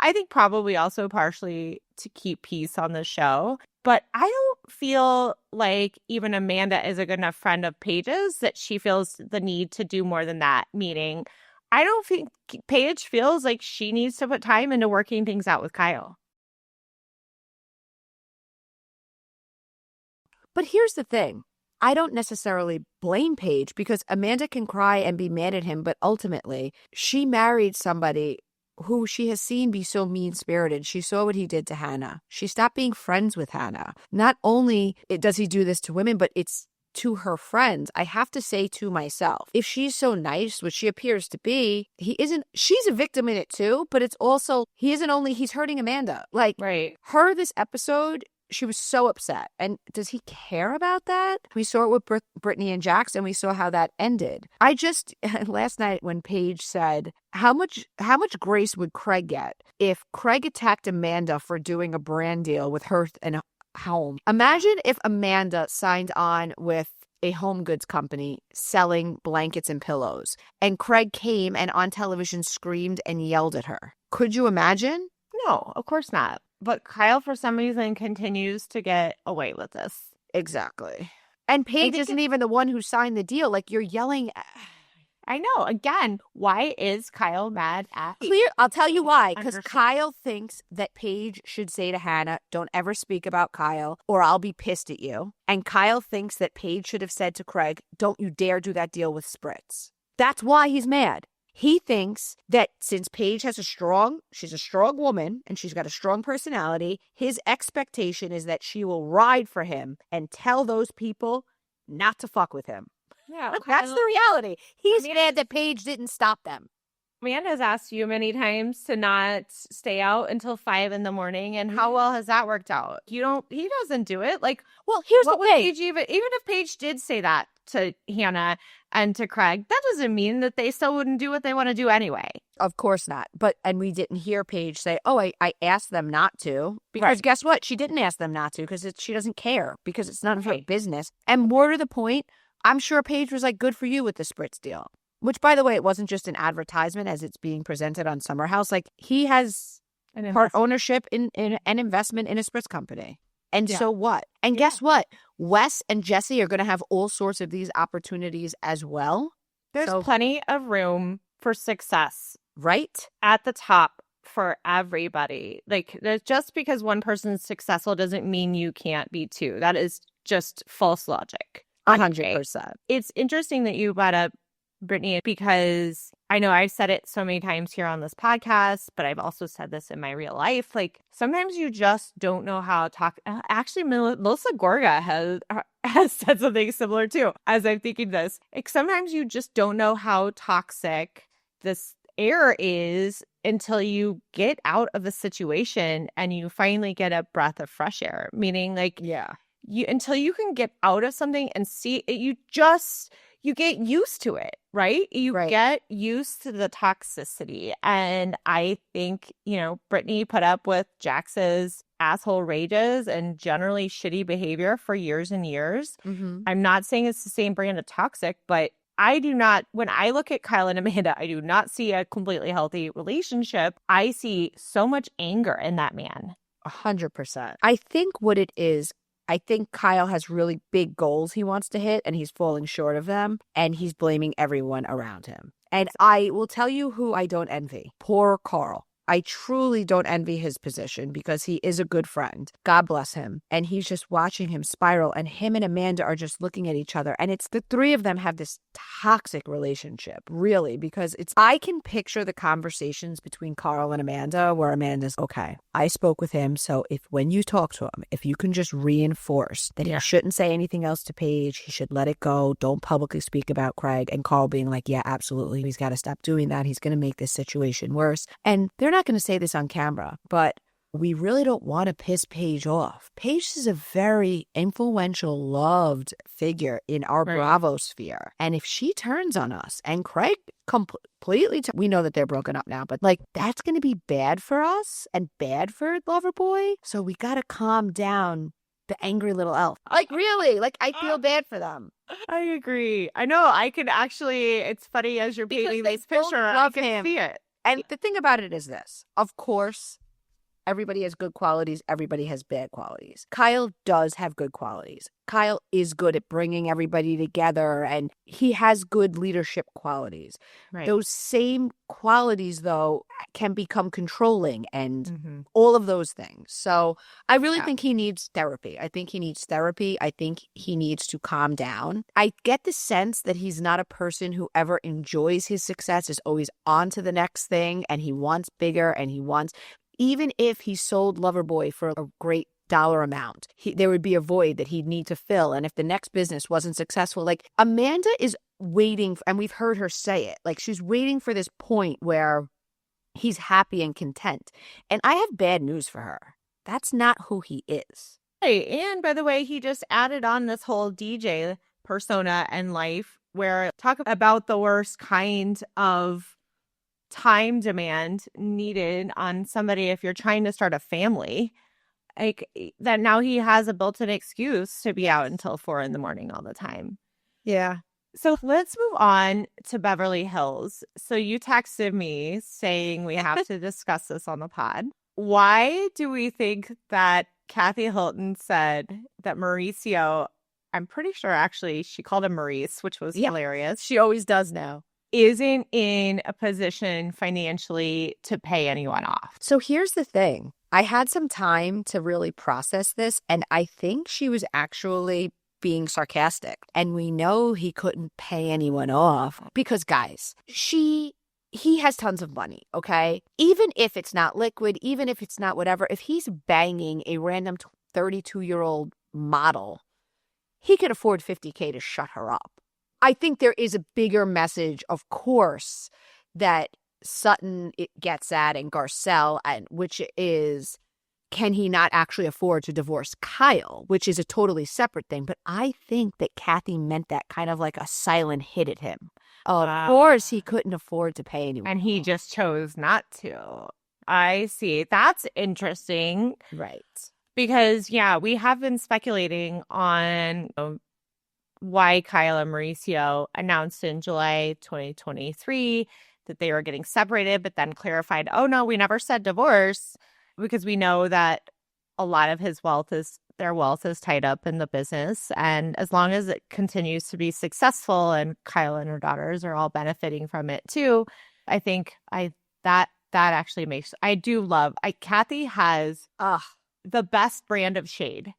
I think probably also partially to keep peace on the show. But I don't feel like even Amanda is a good enough friend of Paige's that she feels the need to do more than that. Meaning, I don't think Paige feels like she needs to put time into working things out with Kyle. But here's the thing. I don't necessarily blame Paige, because Amanda can cry and be mad at him, but ultimately she married somebody who she has seen be so mean-spirited. She saw what he did to Hannah. She stopped being friends with Hannah. Not only does he do this to women, but it's to her friends. I have to say to myself, if she's so nice, which she appears to be, she's a victim in it too, but it's also, he's hurting Amanda. Like, right. Her this episode, she was so upset. And does he care about that? We saw it with Brittany and Jax, and we saw how that ended. Last night when Paige said, how much grace would Craig get if Craig attacked Amanda for doing a brand deal with her and home? Imagine if Amanda signed on with a home goods company selling blankets and pillows, and Craig came and on television screamed and yelled at her. Could you imagine? No, of course not. But Kyle, for some reason, continues to get away with this. Exactly. And Paige isn't even the one who signed the deal. Like, you're yelling. I know. Again, why is Kyle mad at Paige? I'll tell you why. Because Kyle thinks that Paige should say to Hannah, don't ever speak about Kyle or I'll be pissed at you. And Kyle thinks that Paige should have said to Craig, don't you dare do that deal with Spritz. That's why he's mad. He thinks that since Paige she's a strong woman and she's got a strong personality, his expectation is that she will ride for him and tell those people not to fuck with him. Yeah, that's the reality. He's mad that Paige didn't stop them. Amanda has asked you many times to not stay out until 5 a.m, and how well has that worked out? He doesn't do it. Like, well, here's the thing. Even if Paige did say that to Hannah and to Craig, that doesn't mean that they still wouldn't do what they want to do anyway. Of course not. And we didn't hear Paige say, I asked them not to. Because guess what? She didn't ask them not to because she doesn't care, because it's none of her business. And more to the point, I'm sure Paige was like, good for you with the Spritz deal. Which, by the way, it wasn't just an advertisement as it's being presented on Summer House. Like, he has part ownership in an investment in a Spritz company. And so what? And guess what? Wes and Jesse are going to have all sorts of these opportunities as well. There's plenty of room for success. Right? At the top for everybody. Like, just because one person's successful doesn't mean you can't be too. That is just false logic. 100%. It's interesting that you brought up Brittany, because I know I've said it so many times here on this podcast, but I've also said this in my real life. Like, sometimes you just don't know how to talk. Actually, Melissa Gorga has said something similar too, as I'm thinking this. Like, sometimes you just don't know how toxic this air is until you get out of the situation and you finally get a breath of fresh air. Meaning, like, until you can get out of something and see it, you get used to it, right? You get used to the toxicity. And I think, Brittany put up with Jax's asshole rages and generally shitty behavior for years and years. Mm-hmm. I'm not saying it's the same brand of toxic, but I do not, when I look at Kyle and Amanda, I do not see a completely healthy relationship. I see so much anger in that man. 100%. I think what it is, I think Kyle has really big goals he wants to hit, and he's falling short of them, and he's blaming everyone around him. And I will tell you who I don't envy. Poor Carl. I truly don't envy his position because he is a good friend. God bless him. And he's just watching him spiral, and him and Amanda are just looking at each other. And it's the three of them have this toxic relationship, really, because I can picture the conversations between Carl and Amanda where Amanda's, okay, I spoke with him. So when you talk to him, if you can just reinforce that he shouldn't say anything else to Paige, he should let it go. Don't publicly speak about Craig. And Carl being like, yeah, absolutely. He's got to stop doing that. He's going to make this situation worse. And they're not going to say this on camera, but we really don't want to piss Paige off. Paige is a very influential, loved figure in our Bravo sphere. And if she turns on us and Craig completely, we know that they're broken up now, but like that's going to be bad for us and bad for Loverboy. So we got to calm down the angry little elf. Like really, like I feel bad for them. I agree. I know. I could actually, it's funny as you're painting this picture, I can see it. And the thing about it is this, of course, everybody has good qualities. Everybody has bad qualities. Kyle does have good qualities. Kyle is good at bringing everybody together, and he has good leadership qualities. Right. Those same qualities, though, can become controlling and all of those things. So I really think he needs therapy. I think he needs therapy. I think he needs to calm down. I get the sense that he's not a person who ever enjoys his success, is always on to the next thing, and he wants bigger, and he wants... Even if he sold Loverboy for a great dollar amount, there would be a void that he'd need to fill. And if the next business wasn't successful, like Amanda is waiting, and we've heard her say it, like she's waiting for this point where he's happy and content. And I have bad news for her. That's not who he is. Hey, and by the way, he just added on this whole DJ persona and life, where talk about the worst kind of time demand needed on somebody if you're trying to start a family, like that. Now he has a built-in excuse to be out until 4 a.m. all the time. Yeah. So let's move on to Beverly Hills. So you texted me saying we have to discuss this on the pod. Why do we think that Kathy Hilton said that Mauricio, I'm pretty sure actually she called him Maurice, which was hilarious. She always does now. Isn't in a position financially to pay anyone off. So here's the thing. I had some time to really process this, and I think she was actually being sarcastic. And we know he couldn't pay anyone off because, guys, he has tons of money, okay? Even if it's not liquid, even if it's not whatever, if he's banging a random 32-year-old model, he could afford $50K to shut her up. I think there is a bigger message, of course, that Sutton gets at and Garcelle, and which is, can he not actually afford to divorce Kyle, which is a totally separate thing. But I think that Kathy meant that kind of like a silent hit at him. Of course, he couldn't afford to pay anyone. And he just chose not to. I see. That's interesting. Right. Because, we have been speculating on why Kyle and Mauricio announced in July 2023 that they were getting separated, but then clarified, oh no, we never said divorce, because we know that a lot of their wealth is tied up in the business. And as long as it continues to be successful and Kyle and her daughters are all benefiting from it too, I think that actually makes, I do love, Kathy has the best brand of shade.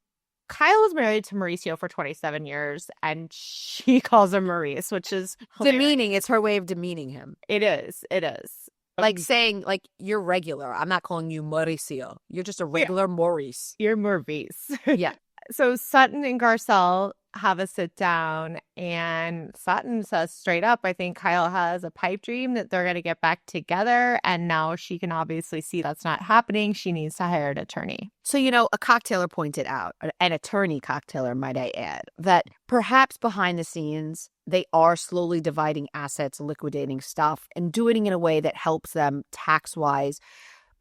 Kyle was married to Mauricio for 27 years, and she calls him Maurice, which is demeaning. It's her way of demeaning him. It is. It is. Like saying, like, you're regular. I'm not calling you Mauricio. You're just a regular Maurice. You're Maurice. Yeah. So Sutton and Garcelle have a sit down, and Sutton says straight up, I think Kyle has a pipe dream that they're going to get back together. And now she can obviously see that's not happening. She needs to hire an attorney. So, a cocktailer pointed out, an attorney cocktailer, might I add, that perhaps behind the scenes, they are slowly dividing assets, liquidating stuff, and doing it in a way that helps them tax-wise.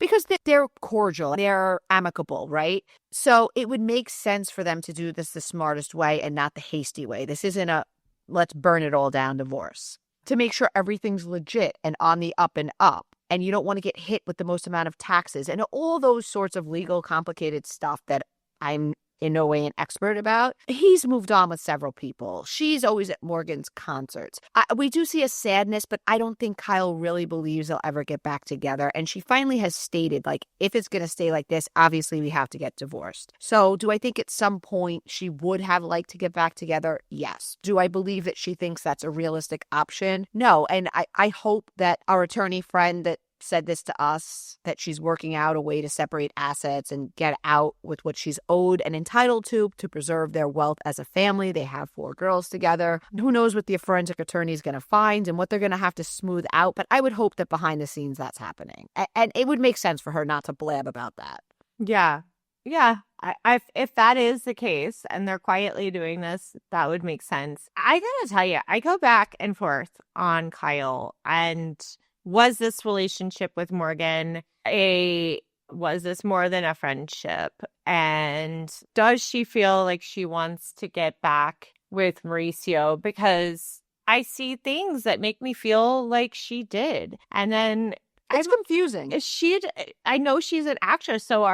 Because they're cordial, they're amicable, right? So it would make sense for them to do this the smartest way and not the hasty way. This isn't a let's burn it all down divorce. To make sure everything's legit and on the up and up. And you don't want to get hit with the most amount of taxes and all those sorts of legal complicated stuff that I'm in no way an expert about. He's moved on with several people. She's always at Morgan's concerts. We do see a sadness, but I don't think Kyle really believes they'll ever get back together. And she finally has stated, like, if it's going to stay like this, obviously we have to get divorced. So do I think at some point she would have liked to get back together? Yes. Do I believe that she thinks that's a realistic option? No. And I hope that our attorney friend that said this to us, that she's working out a way to separate assets and get out with what she's owed and entitled to preserve their wealth as a family. They have 4 girls together. Who knows what the forensic attorney is going to find and what they're going to have to smooth out. But I would hope that behind the scenes that's happening. And it would make sense for her not to blab about that. Yeah. Yeah. If that is the case and they're quietly doing this, that would make sense. I gotta tell you, I go back and forth on Kyle. And was this relationship with Morgan was this more than a friendship? And does she feel like she wants to get back with Mauricio? Because I see things that make me feel like she did. And then it's confusing. I know she's an actress, so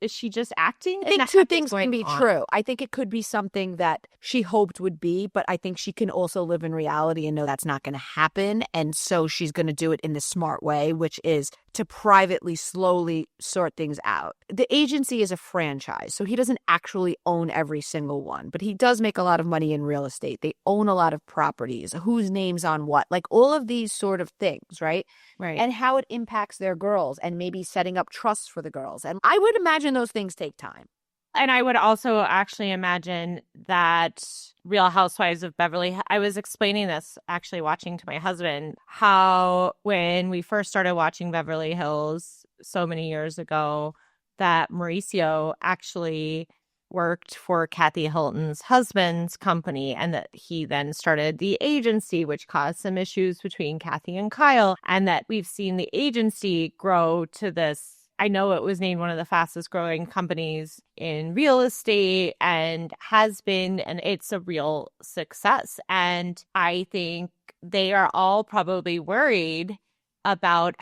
is she just acting? I think 2 things can be true. I think it could be something that she hoped would be, but I think she can also live in reality and know that's not going to happen. And so she's going to do it in the smart way, which is to privately, slowly sort things out. The agency is a franchise, so he doesn't actually own every single one, but he does make a lot of money in real estate. They own a lot of properties, whose name's on what, like all of these sort of things, right? Right. And how it impacts their girls and maybe setting up trusts for the girls. And I would imagine those things take time. And I would also actually imagine that Real Housewives of Beverly, I was explaining this actually watching to my husband, how when we first started watching Beverly Hills so many years ago, that Mauricio actually worked for Kathy Hilton's husband's company, and that he then started the agency, which caused some issues between Kathy and Kyle, and that we've seen the agency grow to this. I know it was named one of the fastest growing companies in real estate and has been, and it's a real success. And I think they are all probably worried about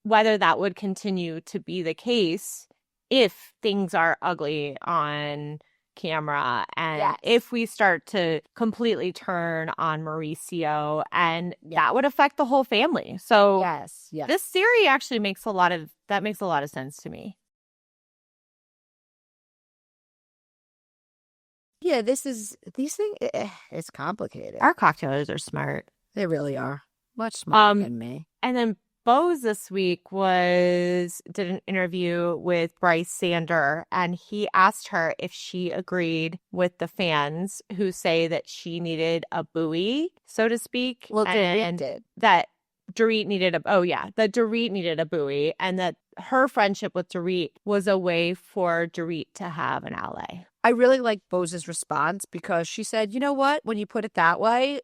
whether that would continue to be the case if things are ugly on camera and if we start to completely turn on Mauricio, and that would affect the whole family. So this theory actually makes a lot of sense to me. Yeah, these things, it's complicated. Our cocktailers are smart. They really are. Much smarter than me. And then Bose this week did an interview with Bryce Sander, and he asked her if she agreed with the fans who say that she needed a buoy, so to speak. Well, and did. That Dorit needed Dorit needed a buoy, and that her friendship with Dorit was a way for Dorit to have an ally. I really like Bose's response because she said, you know what, when you put it that way,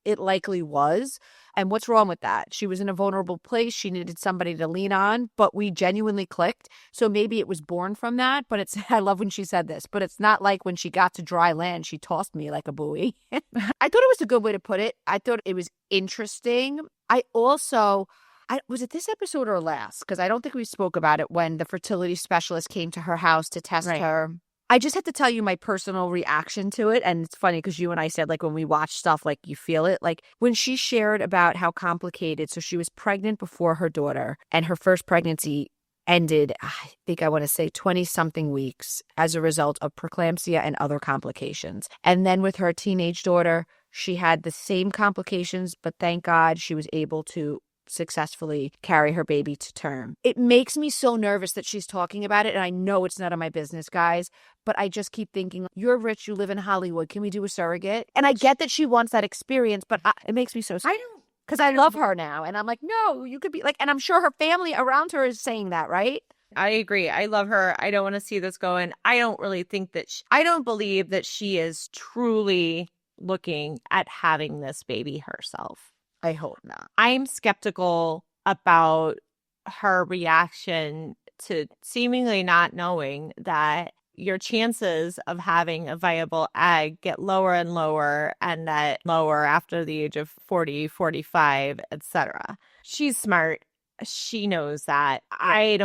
it likely was. And what's wrong with that? She was in a vulnerable place. She needed somebody to lean on, but we genuinely clicked. So maybe it was born from that. But I love when she said this, but it's not like when she got to dry land, she tossed me like a buoy. I thought it was a good way to put it. I thought it was interesting. Was it this episode or last? Because I don't think we spoke about it when the fertility specialist came to her house to test her I just had to tell you my personal reaction to it. And it's funny because you and I said, like, when we watch stuff, like, you feel it. Like, when she shared about how complicated, so she was pregnant before her daughter, and her first pregnancy ended, I think I want to say 20-something weeks as a result of preeclampsia and other complications. And then with her teenage daughter, she had the same complications, but thank God she was able to successfully carry her baby to term. It makes me so nervous that she's talking about it, and I know it's none of my business, guys, but I just keep thinking, you're rich, you live in Hollywood, can we do a surrogate? And I get that she wants that experience, but it makes me so scared. Because I love her now, and I'm like, no, you could be like, and I'm sure her family around her is saying that, right? I agree. I love her. I don't want to see this going. I don't really think that I don't believe that she is truly looking at having this baby herself. I hope not. I'm skeptical about her reaction to seemingly not knowing that your chances of having a viable egg get lower and lower, and that lower after the age of 40, 45, etc. She's smart. She knows that. I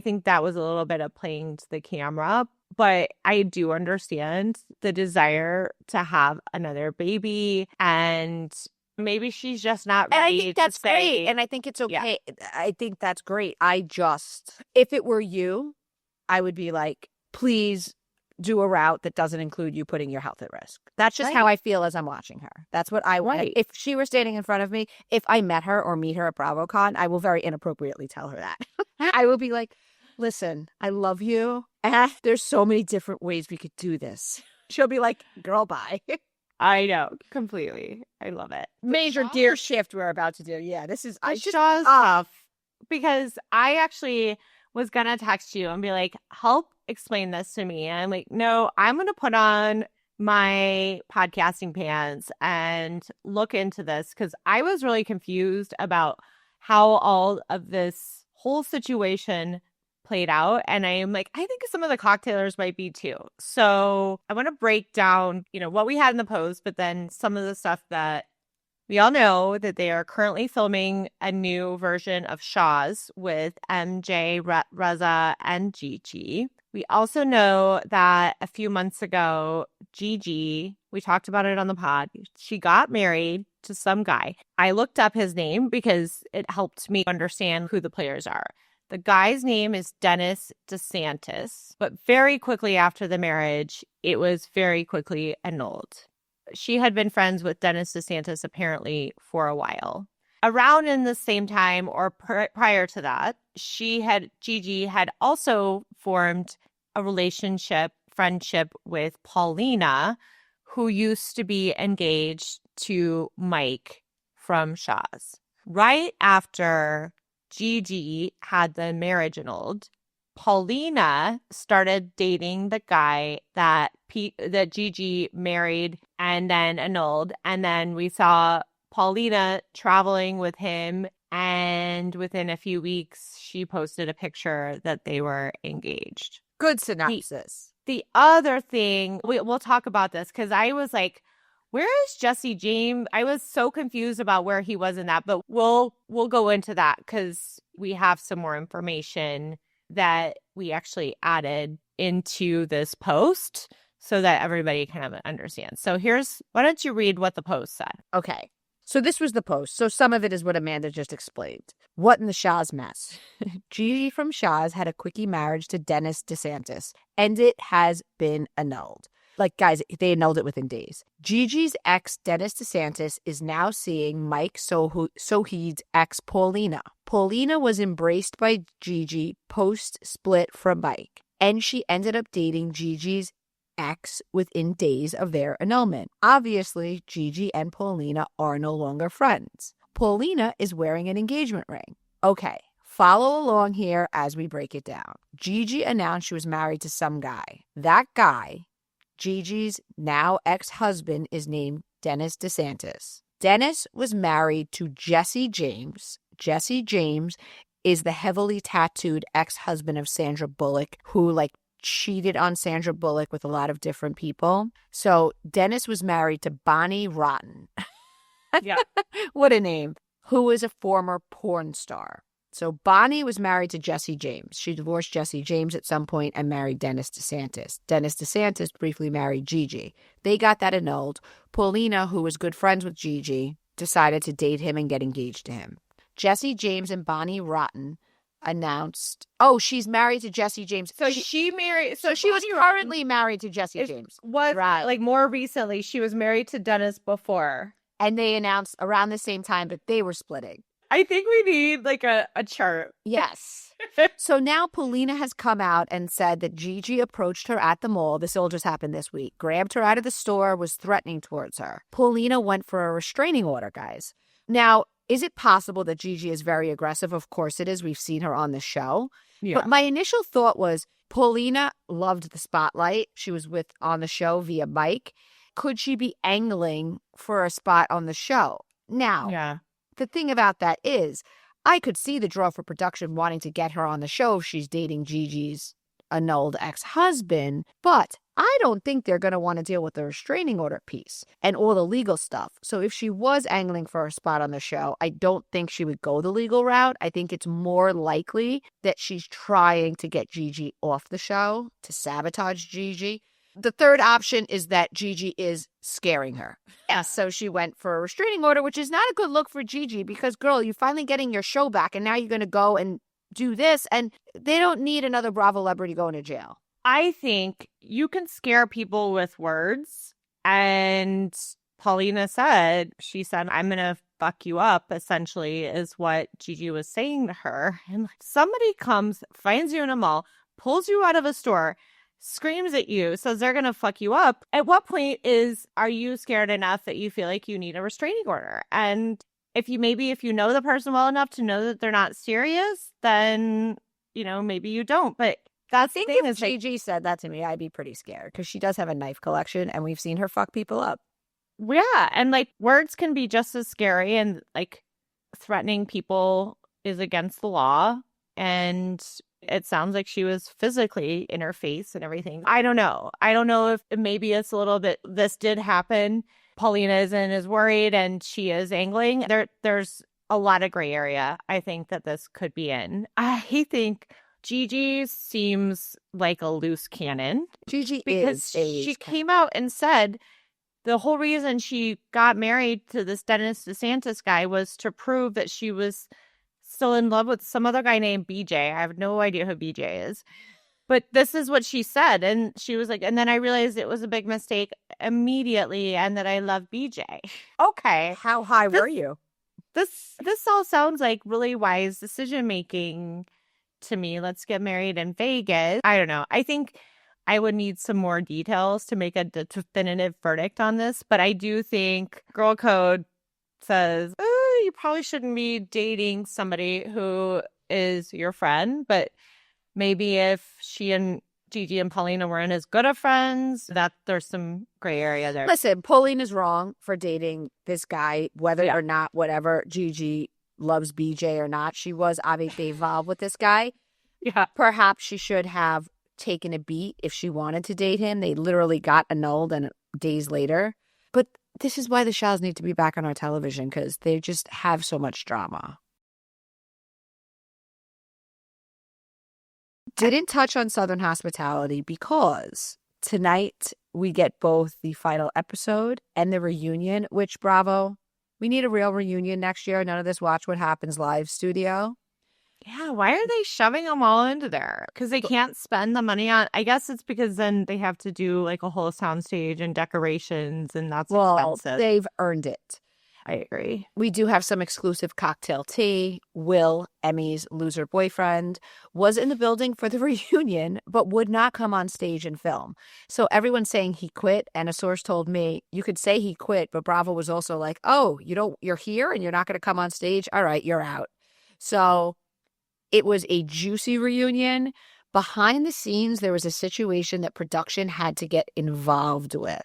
think that was a little bit of playing to the camera, but I do understand the desire to have another baby, and maybe she's just not ready. And I think that's great. And I think it's okay. Yeah. I think that's great. If it were you, I would be like, please do a route that doesn't include you putting your health at risk. That's just how I feel as I'm watching her. That's what I want. If she were standing in front of me, if I met her or meet her at BravoCon, I will very inappropriately tell her that. I will be like, listen, I love you. There's so many different ways we could do this. She'll be like, girl, bye. I know, completely. I love it. Major gear shift we're about to do. Yeah, this is Shahs tough, because I actually was gonna text you and be like, help explain this to me. And I'm like, no, I'm gonna put on my podcasting pants and look into this, because I was really confused about how all of this whole situation played out. And I'm like, I think some of the cocktailers might be too. So I want to break down, what we had in the post, but then some of the stuff that we all know, that they are currently filming a new version of Shahs with MJ, Reza, and Gigi. We also know that a few months ago, Gigi, we talked about it on the pod, she got married to some guy. I looked up his name because it helped me understand who the players are. The guy's name is Dennis DeSantis, but very quickly after the marriage, it was very quickly annulled. She had been friends with Dennis DeSantis apparently for a while. Around in the same time, or prior to that, Gigi had also formed a friendship with Paulina, who used to be engaged to Mike from Shahs. Right after Gigi had the marriage annulled, Paulina started dating the guy that Gigi married and then annulled. And then we saw Paulina traveling with him, and within a few weeks, she posted a picture that they were engaged. Good synopsis. The other thing, we'll talk about this, because I was like, where is Jesse James? I was so confused about where he was in that, but we'll go into that because we have some more information that we actually added into this post so that everybody kind of understands. So why don't you read what the post said? Okay. So this was the post. So some of it is what Amanda just explained. What in the Shahs mess? Gigi from Shahs had a quickie marriage to Dennis DeSantis, and it has been annulled. Like, guys, they annulled it within days. Gigi's ex, Dennis DeSantis, is now seeing Mike Sohid's ex, Paulina. Paulina was embraced by Gigi post-split from Mike, and she ended up dating Gigi's ex within days of their annulment. Obviously, Gigi and Paulina are no longer friends. Paulina is wearing an engagement ring. Okay, follow along here as we break it down. Gigi announced she was married to some guy. That guy, Gigi's now ex-husband, is named Dennis DeSantis. Dennis was married to Jesse James. Jesse James is the heavily tattooed ex-husband of Sandra Bullock, who cheated on Sandra Bullock with a lot of different people. So Dennis was married to Bonnie Rotten. Yeah. What a name. Who is a former porn star. So Bonnie was married to Jesse James. She divorced Jesse James at some point and married Dennis DeSantis. Dennis DeSantis briefly married Gigi. They got that annulled. Paulina, who was good friends with Gigi, decided to date him and get engaged to him. Jesse James and Bonnie Rotten announced, she's married to Jesse James. So she was currently married to Jesse James. Was right. Like more recently, she was married to Dennis before. And they announced around the same time that they were splitting. I think we need like a chart. Yes. So now Paulina has come out and said that Gigi approached her at the mall. This all just happened this week. Grabbed her out of the store, was threatening towards her. Paulina went for a restraining order, guys. Now, is it possible that Gigi is very aggressive? Of course it is. We've seen her on the show. Yeah. But my initial thought was Paulina loved the spotlight. She was on the show via Mike. Could she be angling for a spot on the show? Now, the thing about that is I could see the draw for production wanting to get her on the show if she's dating Gigi's annulled ex-husband, but I don't think they're going to want to deal with the restraining order piece and all the legal stuff. So if she was angling for a spot on the show, I don't think she would go the legal route. I think it's more likely that she's trying to get Gigi off the show, to sabotage Gigi. The third option is that Gigi is scaring her. Yeah, so she went for a restraining order, which is not a good look for Gigi because, girl, you're finally getting your show back and now you're going to go and do this, and they don't need another Bravo celebrity going to jail. I think you can scare people with words, and Paulina she said, I'm going to fuck you up, essentially, is what Gigi was saying to her. And somebody comes, finds you in a mall, pulls you out of a store, screams at you, says they're going to fuck you up. At what point are you scared enough that you feel like you need a restraining order? And if you know the person well enough to know that they're not serious, then, maybe you don't. But that's the thing. If Gigi said that to me, I'd be pretty scared because she does have a knife collection and we've seen her fuck people up. Yeah. And words can be just as scary, and threatening people is against the law. And it sounds like she was physically in her face and everything. I don't know. I don't know if maybe it's a little bit, this did happen. Paulina is worried and she is angling. There's a lot of gray area, I think, that this could be in. I think Gigi seems like a loose cannon. Gigi because she came out and said the whole reason she got married to this Dennis DeSantis guy was to prove that she was still in love with some other guy named BJ. I have no idea who BJ is. But this is what she said. And she was like, and then I realized it was a big mistake immediately and that I love BJ. Okay. How high were you? This all sounds like really wise decision making to me. Let's get married in Vegas. I don't know. I think I would need some more details to make a definitive verdict on this. But I do think Girl Code says, you probably shouldn't be dating somebody who is your friend. But maybe if she and Gigi and Paulina weren't as good of friends, that there's some gray area there. Listen, Paulina's wrong for dating this guy, whether or not, whatever, Gigi loves BJ or not. She was obviously involved with this guy. Yeah. Perhaps she should have taken a beat if she wanted to date him. They literally got annulled and days later. But this is why the Shahs need to be back on our television, because they just have so much drama. Didn't touch on Southern Hospitality because tonight we get both the final episode and the reunion, which, Bravo, we need a real reunion next year. None of this Watch What Happens live studio. Yeah, why are they shoving them all into there? Because they can't spend the money on, I guess it's because then they have to do like a whole soundstage and decorations, and that's expensive. They've earned it. I agree. We do have some exclusive cocktail tea. Will, Emmy's loser boyfriend, was in the building for the reunion, but would not come on stage and film. So everyone's saying he quit, and a source told me, you could say he quit, but Bravo was also like, oh, you're here and you're not going to come on stage? All right, you're out. So it was a juicy reunion. Behind the scenes, there was a situation that production had to get involved with.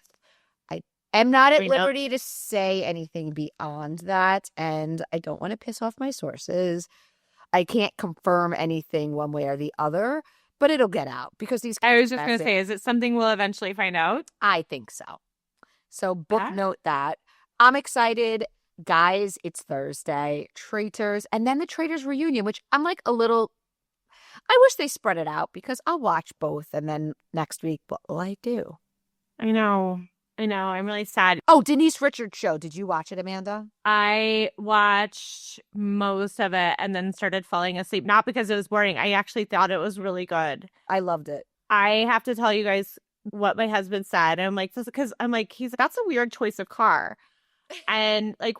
I'm not at liberty to say anything beyond that, and I don't want to piss off my sources. I can't confirm anything one way or the other, but it'll get out because these. I was just going to say, is it something we'll eventually find out? I think so. So booknote that. I'm excited. guys, it's Thursday, Traitors, and then the Traitors reunion, which I'm like a little, I wish they spread it out because I'll watch both. And then next week, what will I do? I know. I'm really sad. Oh, Denise Richards' show. Did you watch it, Amanda? I watched most of it and then started falling asleep. Not because it was boring. I actually thought it was really good. I loved it. I have to tell you guys what my husband said. And I'm like, this because I'm like, that's a weird choice of car. And like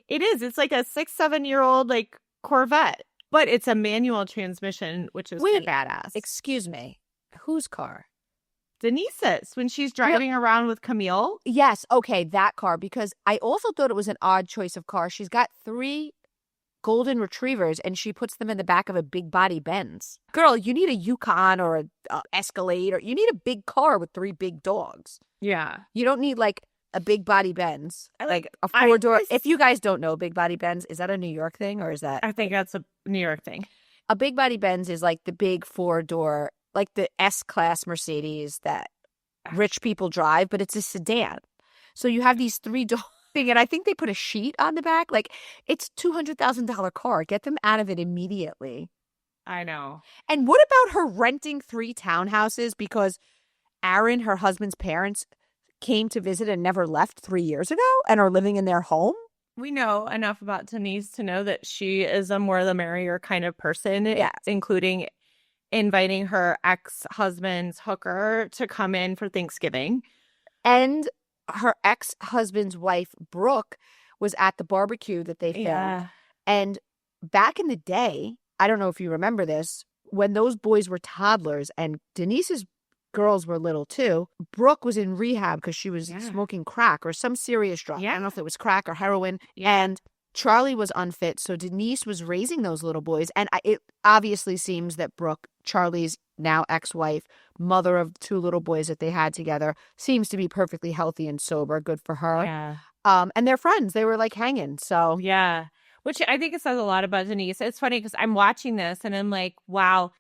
it's like a 6-7-year-old like Corvette, but it's a manual transmission, which is badass. Excuse me. Whose car? Denise's, when she's driving around with Camille. Yes. Okay. That car, because I also thought it was an odd choice of car. She's got 3 golden retrievers and she puts them in the back of a big body Benz. Girl, you need a Yukon or a Escalade, or you need a big car with 3 big dogs. Yeah. You don't need like a big body Benz, like a 4-door. If you guys don't know, big body Benz, is that a New York thing or is that? I think that's a New York thing. A big body Benz is like the big 4-door, like the S-Class Mercedes that rich people drive, but it's a sedan. So you have these 3 doors, and I think they put a sheet on the back. Like, it's $200,000 car. Get them out of it immediately. I know. And what about her renting 3 townhouses because Aaron, her husband's parents, came to visit and never left 3 years ago and are living in their home? We know enough about Denise to know that she is a more the merrier kind of person, yes, including inviting her ex-husband's hooker to come in for Thanksgiving. And her ex-husband's wife, Brooke, was at the barbecue that they filmed. Yeah. And back in the day, I don't know if you remember this, when those boys were toddlers and Denise's girls were little too, Brooke was in rehab because she was smoking crack or some serious drug. I don't know if it was crack or heroin. And Charlie was unfit, so Denise was raising those little boys. And it obviously seems that Brooke, Charlie's now ex-wife, mother of 2 little boys that they had together, seems to be perfectly healthy and sober. Good for her. Yeah. And they're friends. They were like hanging. So yeah, which I think it says a lot about Denise. It's funny because I'm watching this and I'm like, wow,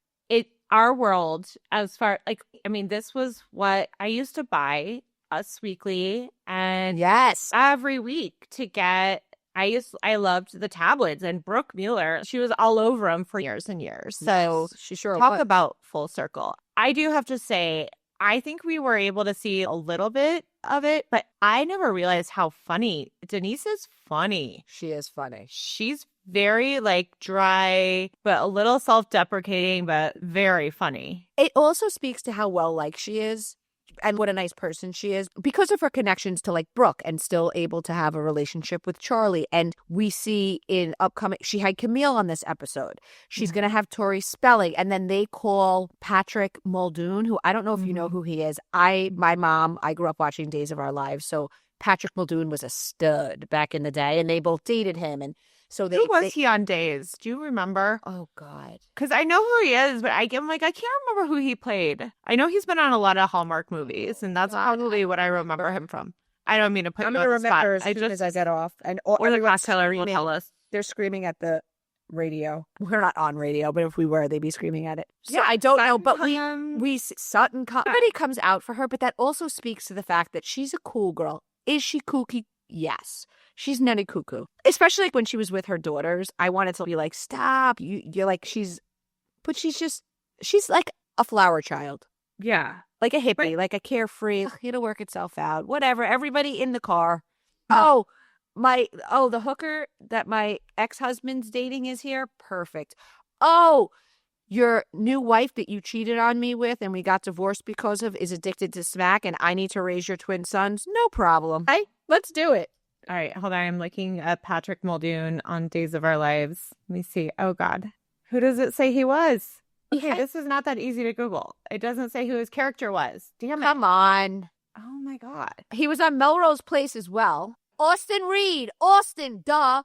our world, as far like, I mean, this was what I used to buy Us Weekly and every week to get. I loved the tabloids, and Brooke Mueller, she was all over them for years and years. So she sure talk was. about full circle. I do have to say, I think we were able to see a little bit of it, but I never realized how funny. Denise is funny. She is funny. She's very like dry, but a little self-deprecating, but very funny. It also speaks to how well-liked she is and what a nice person she is because of her connections to like Brooke and still able to have a relationship with Charlie. And we see in upcoming, she had Camille on this episode. She's going to have Tori Spelling. And then they call Patrick Muldoon, who I don't know if you know who he is. My mom, I grew up watching Days of Our Lives. So Patrick Muldoon was a stud back in the day and they both dated him. And so who was he on Days? Do you remember? Oh, God. Because I know who he is, but I'm like, I can't remember who he played. I know he's been on a lot of Hallmark movies, and that's probably what I remember him from. I don't mean to put you on the spot. As I get off. Or the glass teller will tell us. They're screaming at the radio. We're not on radio, but if we were, they'd be screaming at it. So yeah, I don't know, but we Sutton, everybody comes out for her, but that also speaks to the fact that she's a cool girl. Is she kooky? Yes. She's nutty cuckoo. Especially like when she was with her daughters. I wanted to be like, stop. You're like, she's like a flower child. Yeah. Like a hippie, like a carefree, it'll work itself out. Whatever. Everybody in the car. The hooker that my ex-husband's dating is here. Perfect. Oh, your new wife that you cheated on me with and we got divorced because of is addicted to smack and I need to raise your twin sons. No problem. Hey, let's do it. All right, hold on. I'm looking at Patrick Muldoon on Days of Our Lives. Let me see. Oh, God. Who does it say he was? Okay, this is not that easy to Google. It doesn't say who his character was. Damn it. Come on. Oh, my God. He was on Melrose Place as well. Austin Reed. Austin, duh.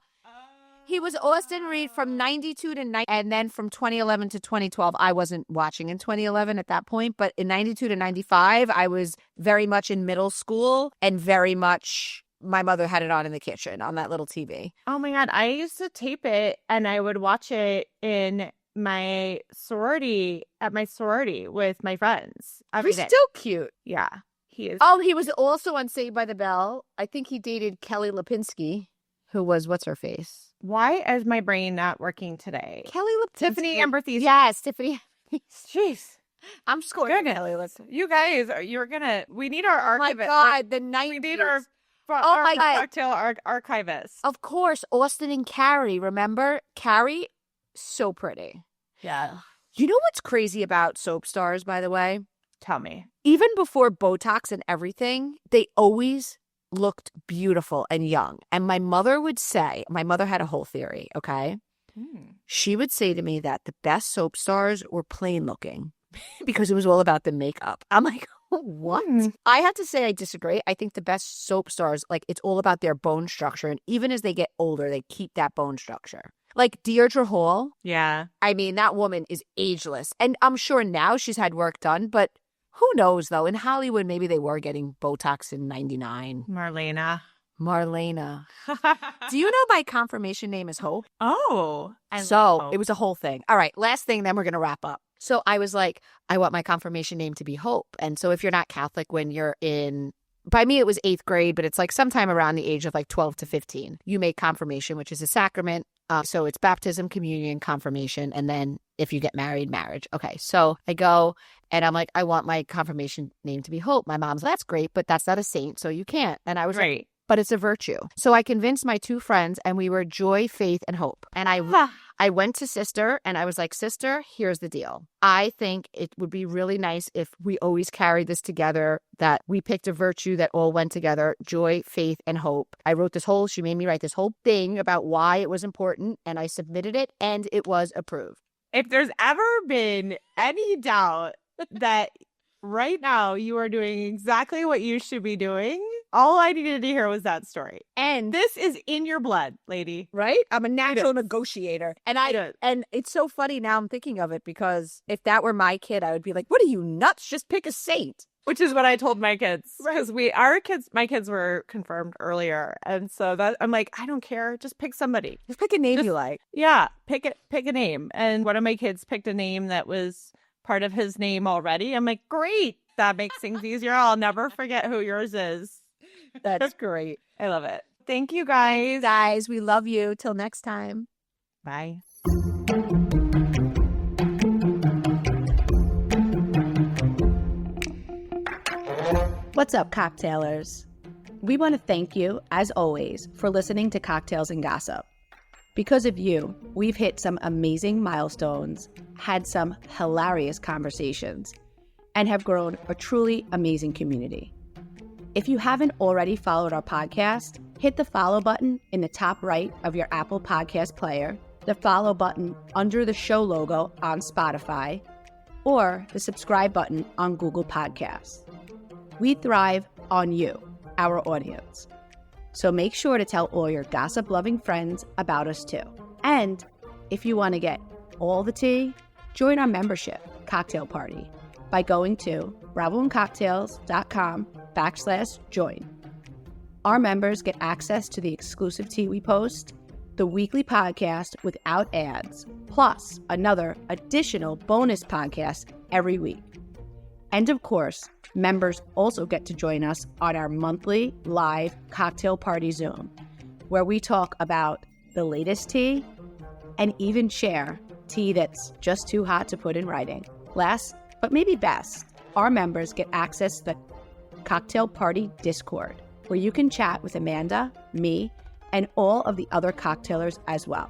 He was Austin Reed from 92 to 90, and then from 2011 to 2012. I wasn't watching in 2011 at that point, but in 92 to 95, I was very much in middle school and very much... My mother had it on in the kitchen on that little TV. Oh, my God. I used to tape it and I would watch it in my sorority, with my friends. He's still cute. Yeah, he is. Oh, he was also on Saved by the Bell. I think he dated Kelly Lipinski. who was, what's her face? Why is my brain not working today? Kelly Lipton. Tiffany Amber Thies. Yes, Tiffany. Jeez. I'm scoring Kelly Lipton. You guys, we need our Oh my archivist. God, the 90s. We need our my God. cocktail archivist. Of course, Austin and Carrie, remember? Carrie, so pretty. Yeah. You know what's crazy about soap stars, by the way? Tell me. Even before Botox and everything, they always looked beautiful and young. And my mother would say, my mother had a whole theory, okay? She would say to me that the best soap stars were plain looking because it was all about the makeup. I'm like, what? I have to say I disagree. I think the best soap stars, like, it's all about their bone structure. And even as they get older, they keep that bone structure. Like Deirdre Hall. Yeah. I mean, that woman is ageless. And I'm sure now she's had work done, but who knows, though? In Hollywood, maybe they were getting Botox in 99. Marlena. Do you know my confirmation name is Hope? Oh. It was a whole thing. All right, last thing, then we're going to wrap up. So I was like, I want my confirmation name to be Hope. And so if you're not Catholic when you're by me, it was 8th grade, but it's like sometime around the age of like 12 to 15. You make confirmation, which is a sacrament. So it's baptism, communion, confirmation, and then if you get married, marriage. Okay, so I go and I'm like, I want my confirmation name to be Hope. My mom's like, that's great, but that's not a saint, so you can't. And I was like, but it's a virtue. So I convinced my 2 friends and we were Joy, Faith, and Hope. And I went to Sister and I was like, Sister, here's the deal. I think it would be really nice if we always carried this together, that we picked a virtue that all went together, joy, faith, and hope. I wrote she made me write this whole thing about why it was important, and I submitted it and it was approved. If there's ever been any doubt that right now you are doing exactly what you should be doing, all I needed to hear was that story. And this is in your blood, lady. Right? I'm a natural negotiator. And it's so funny now I'm thinking of it, because if that were my kid, I would be like, what are you, nuts? Just pick a saint. Which is what I told my kids. Because my kids were confirmed earlier. And so that I'm like, I don't care. Just pick somebody. Just pick a name you like. Yeah. Pick a name. And one of my kids picked a name that was part of his name already. I'm like, great. That makes things easier. I'll never forget who yours is. That's great. I love it. Thank you, guys. Guys, we love you. Till next time. Bye. What's up, cocktailers? We want to thank you, as always, for listening to Cocktails and Gossip. Because of you, we've hit some amazing milestones, had some hilarious conversations, and have grown a truly amazing community. If you haven't already followed our podcast, hit the follow button in the top right of your Apple Podcast player, the follow button under the show logo on Spotify, or the subscribe button on Google Podcasts. We thrive on you, our audience. So make sure to tell all your gossip-loving friends about us too. And if you want to get all the tea, join our membership cocktail party by going to bravoandcocktails.com/join. Our members get access to the exclusive tea we post, the weekly podcast without ads, plus another additional bonus podcast every week. And of course, members also get to join us on our monthly live cocktail party Zoom, where we talk about the latest tea and even share tea that's just too hot to put in writing. Last, but maybe best, our members get access to the Cocktail Party Discord, where you can chat with Amanda, me, and all of the other cocktailers as well.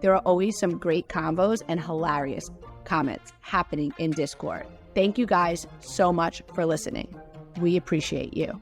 There are always some great convos and hilarious comments happening in Discord. Thank you guys so much for listening. We appreciate you.